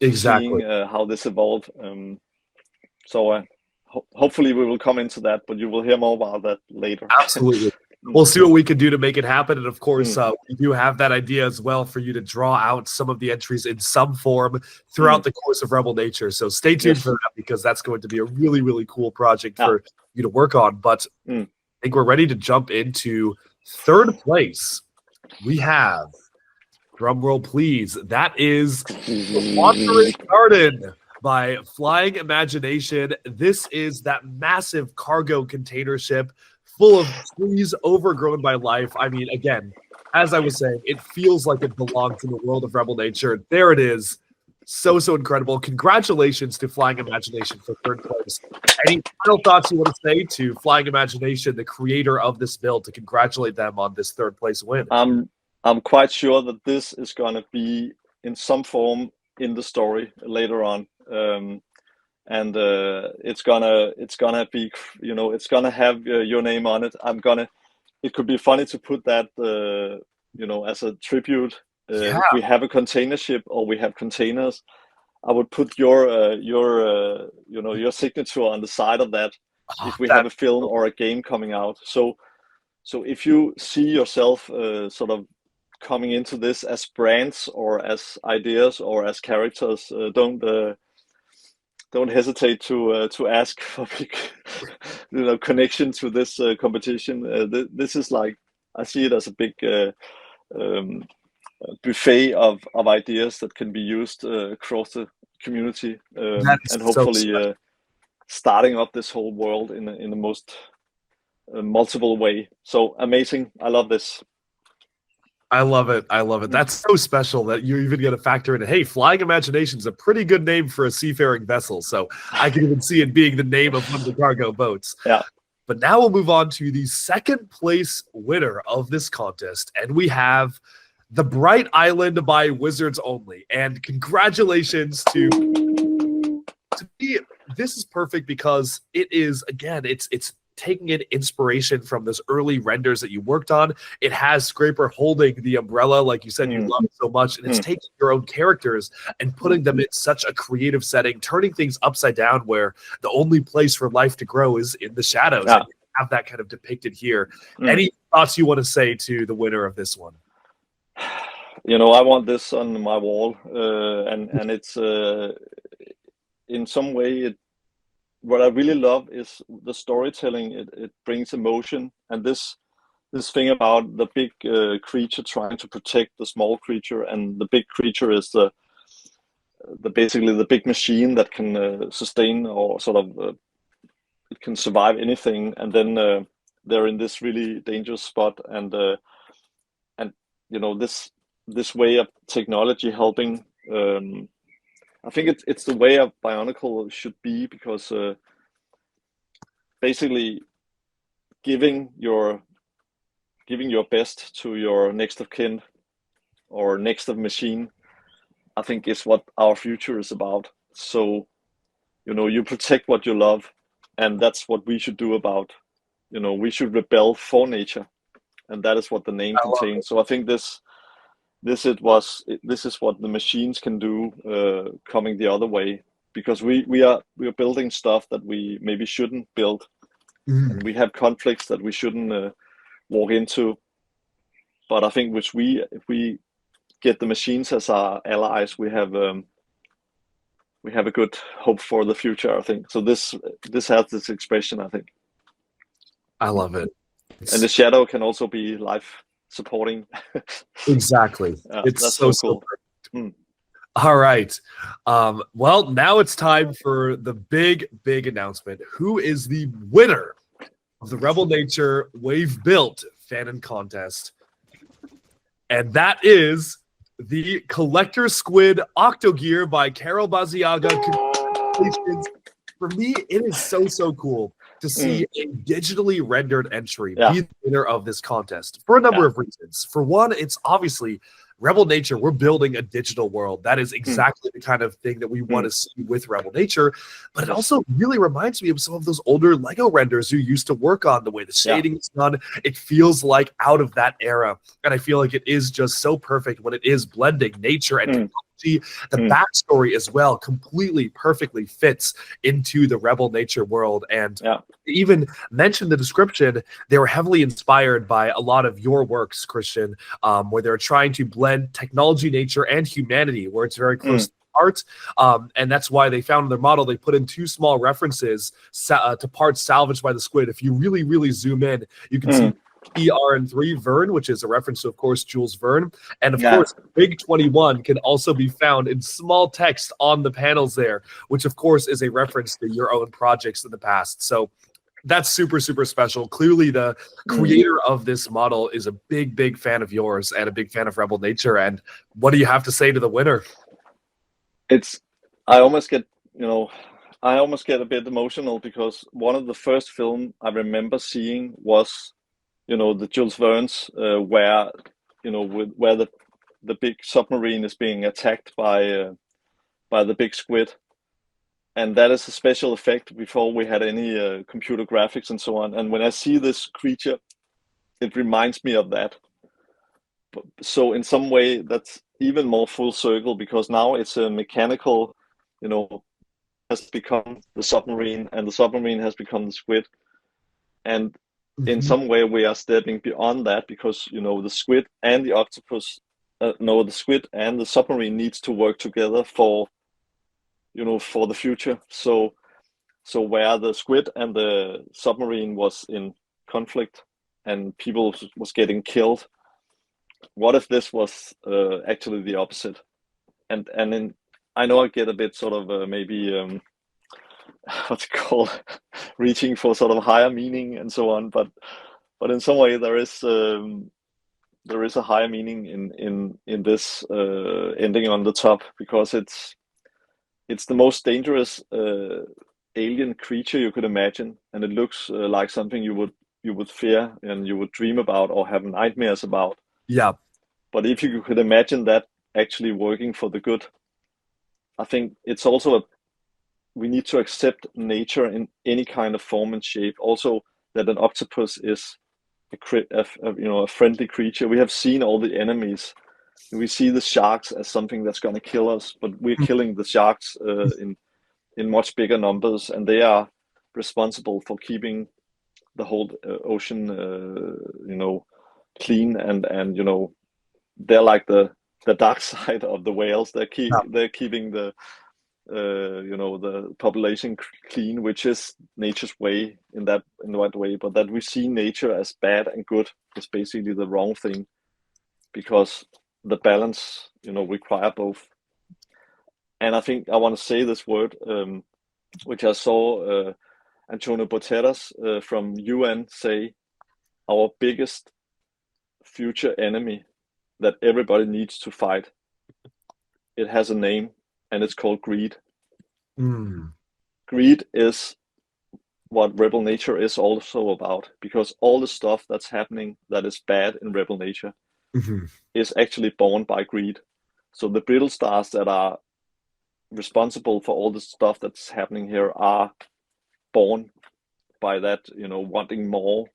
seeing how this evolved. Hopefully we will come into that, but you will hear more about that later. Absolutely. We'll see what we can do to make it happen. And of course, we do have that idea as well for you to draw out some of the entries in some form throughout the course of Rebel Nature. So stay tuned for that, because that's going to be a really, really cool project for you to work on. But I think we're ready to jump into third place. We have, drum roll please, that is The Wandering Garden by Flying Imagination. This is that massive cargo container ship full of trees overgrown by life. I mean, again, as I was saying, it feels like it belongs in the world of Rebel Nature. There it is. So incredible. Congratulations to Flying Imagination for third place. Any final thoughts you want to say to Flying Imagination, the creator of this build, to congratulate them on this third place win? I'm quite sure that this is gonna be in some form in the story later on, and it's gonna be, you know, it's gonna have your name on it. It could be funny to put that, you know, as a tribute. Yeah. If we have a container ship or we have containers, I would put your you know, your signature on the side of that. If we have a film or a game coming out, so if you see yourself sort of coming into this as brands or as ideas or as characters, don't hesitate to ask for big, you know, connection to this competition. This is like, I see it as a big buffet of ideas that can be used across the community, and hopefully starting up this whole world in the most multiple way. So amazing! I love this. I love it. I love it. That's so special that you even get a factor in it. Hey, Flying Imagination is a pretty good name for a seafaring vessel, so I can even see it being the name of one of the cargo boats. Yeah. But now we'll move on to the second place winner of this contest, and we have The Bright Island by Wizards Only. And congratulations to me. This is perfect because it is, again, it's taking in inspiration from those early renders that you worked on. It has Scraper holding the umbrella, like you said, you love it so much, and it's taking your own characters and putting them in such a creative setting, turning things upside down where the only place for life to grow is in the shadows. Yeah. And you have that kind of depicted here. Any thoughts you want to say to the winner of this one? You know, I want this on my wall, and it's in some way what I really love is the storytelling. It brings emotion, and this thing about the big creature trying to protect the small creature, and the big creature is the basically the big machine that can sustain or sort of it can survive anything, and then they're in this really dangerous spot, and you know, this way of technology helping. I think it's the way a Bionicle should be, because basically giving your best to your next of kin or next of machine, I think is what our future is about. So, you know, you protect what you love, and that's what we should do about, you know, we should rebel for nature, and that is what the name contains. So I think this is what the machines can do, coming the other way, because we are building stuff that we maybe shouldn't build, and we have conflicts that we shouldn't walk into. But I think if we get the machines as our allies, we have a good hope for the future, I think. So this has this expression, I think. I love it. And the shadow can also be life supporting. Exactly. It's that's so cool. All right. Well, now it's time for the big announcement. Who is the winner of the Rebel Nature Wavebuild Fanon contest? And that is the Collector Squid Octogear by Carol Baziaga. Congratulations. For me, it is so cool to see a digitally rendered entry be the winner of this contest for a number of reasons. For one, it's obviously Rebel Nature. We're building a digital world. That is exactly the kind of thing that we want to see with Rebel Nature. But it also really reminds me of some of those older Lego renders you used to work on, the way the shading is done. It feels like out of that era. And I feel like it is just so perfect when it is blending nature and technology. The backstory as well completely perfectly fits into the Rebel Nature world. And even mentioned the description, they were heavily inspired by a lot of your works, Christian, where they're trying to blend technology, nature, and humanity, where it's very close to art. And that's why they found in their model, they put in two small references to parts salvaged by the squid. If you really zoom in, you can see ERN3 Verne, which is a reference to, of course, Jules Verne. And of course, Big 21 can also be found in small text on the panels there, which of course is a reference to your own projects in the past. So that's super special. Clearly, the creator of this model is a big fan of yours and a big fan of Rebel Nature. And what do you have to say to the winner? I almost get, you know, I almost get a bit emotional because one of the first film I remember seeing was, the Jules Verne's where, where the big submarine is being attacked by the big squid, and that is a special effect before we had any computer graphics and so on. And when I see this creature, it reminds me of that. So in some way, that's even more full circle because now it's a mechanical, has become the submarine, and the submarine has become the squid. And in some way, we are stepping beyond that because the squid and the octopus, the squid and the submarine needs to work together for the future. So where the squid and the submarine was in conflict and people was getting killed, what if this was actually the opposite? And then I know I get a bit sort of maybe what's it called, reaching for sort of higher meaning and so on, but in some way there is a higher meaning in this ending on the top, because it's the most dangerous alien creature you could imagine, and it looks like something you would fear and you would dream about or have nightmares about. Yeah. But if you could imagine that actually working for the good, I think it's also we need to accept nature in any kind of form and shape. Also, that an octopus is a friendly creature. We have seen all the enemies. We see the sharks as something that's going to kill us, but we're killing the sharks in much bigger numbers, and they are responsible for keeping the whole ocean, clean, and they're like the dark side of the whales. They're keeping the the population clean, which is nature's way in the right way. But that we see nature as bad and good is basically the wrong thing, because the balance require both. And I think I want to say this word, which I saw Antonio Guterres from UN say, our biggest future enemy that everybody needs to fight. It has a name, and it's called greed. Greed is what Rebel Nature is also about, because all the stuff that's happening that is bad in Rebel Nature is actually born by greed. So the brittle stars that are responsible for all the stuff that's happening here are born by that, wanting more,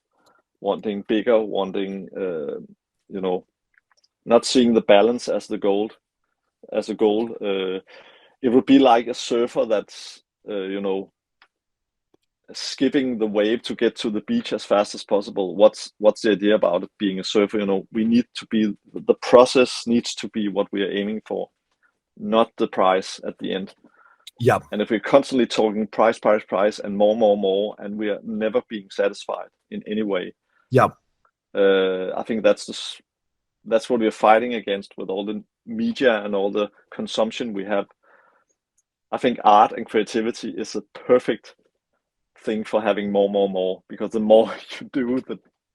wanting bigger, wanting, not seeing the balance as a goal. It would be like a surfer that's, skipping the wave to get to the beach as fast as possible. What's the idea about it being a surfer? We need to be, the process needs to be what we are aiming for, not the price at the end. Yeah. And if we're constantly talking price, and more, and we are never being satisfied in any way. Yeah. I think that's what we're fighting against with all the media and all the consumption we have. I think art and creativity is a perfect thing for having more, because the more you do,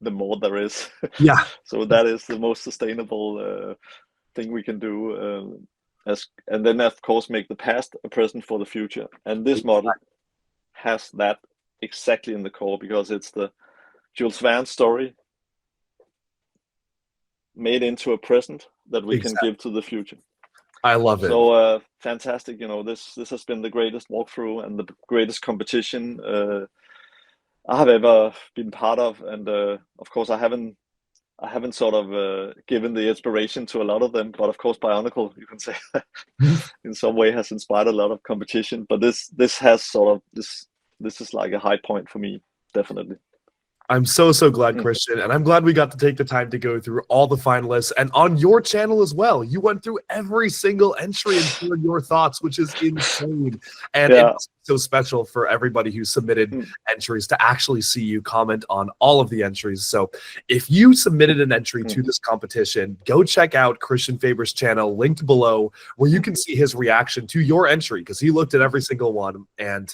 the more there is. Yeah. So that is the most sustainable thing we can do. And then of course make the past a present for the future. And this model has that exactly in the core, because it's the Jules Verne story made into a present that we can give to the future. I love it. So fantastic. This has been the greatest walkthrough and the greatest competition I have ever been part of. And of course, I haven't sort of given the inspiration to a lot of them, but of course, Bionicle, you can say, in some way has inspired a lot of competition. But this has sort of this is like a high point for me, definitely. I'm so glad, Christian, and I'm glad we got to take the time to go through all the finalists, and on your channel as well. You went through every single entry and shared your thoughts, which is insane. And it's so special for everybody who submitted entries to actually see you comment on all of the entries. So if you submitted an entry to this competition, go check out Christian Faber's channel, linked below, where you can see his reaction to your entry, because he looked at every single one. And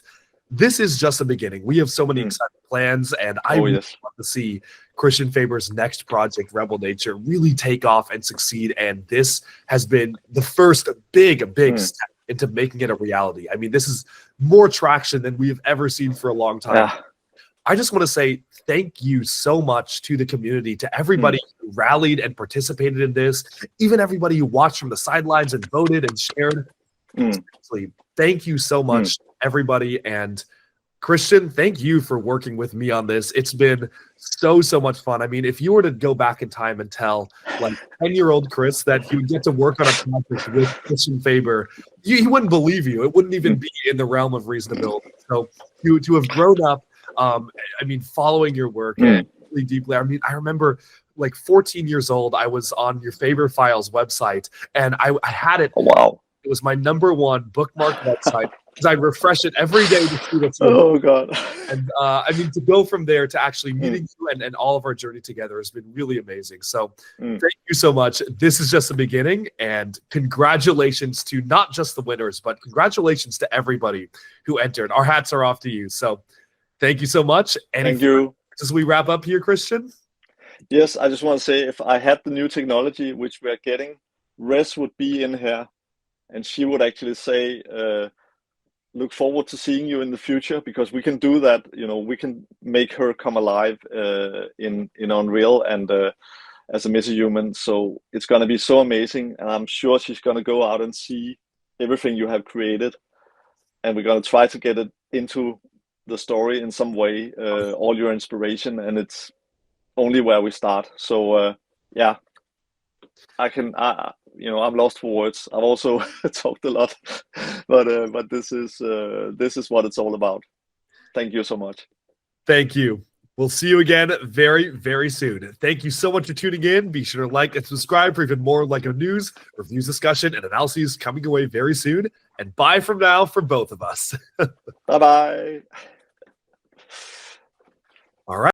this is just the beginning. We have so many exciting plans, and I really want to see Christian Faber's next project, Rebel Nature, really take off and succeed. And this has been the first big step into making it a reality. I mean, this is more traction than we've ever seen for a long time. Yeah. I just want to say thank you so much to the community, to everybody who rallied and participated in this, even everybody who watched from the sidelines and voted and shared. Seriously, thank you so much, everybody. And Christian, thank you for working with me on this. It's been so much fun. I mean, if you were to go back in time and tell like 10-year-old Chris that he would get to work on a project with Christian Faber, he wouldn't believe you. It wouldn't even be in the realm of reasonability. So to have grown up, I mean, following your work really deeply. I mean, I remember like 14 years old, I was on your Faber Files website, and I had it. Oh, wow. It was my #1 bookmark website because I refresh it every day to see what's new. Oh, God. And I mean, to go from there to actually meeting you and all of our journey together has been really amazing. So thank you so much. This is just the beginning, and congratulations to not just the winners, but congratulations to everybody who entered. Our hats are off to you. So thank you so much. Thank you. As we wrap up here, Christian? Yes, I just want to say, if I had the new technology, which we are getting, Res would be in here, and she would actually say, look forward to seeing you in the future, because we can do that. You know, we can make her come alive in Unreal and as a metahuman. So it's going to be so amazing, and I'm sure she's going to go out and see everything you have created, and we're going to try to get it into the story in some way, all your inspiration, and it's only where we start. So yeah, I'm lost for words. I've also talked a lot, but this is what it's all about. Thank you so much. Thank you. We'll see you again very soon. Thank you so much for tuning in. Be sure to like and subscribe for even more Lego news, reviews, discussion, and analyses coming away very soon. And bye from now for both of us. Bye-bye. All right.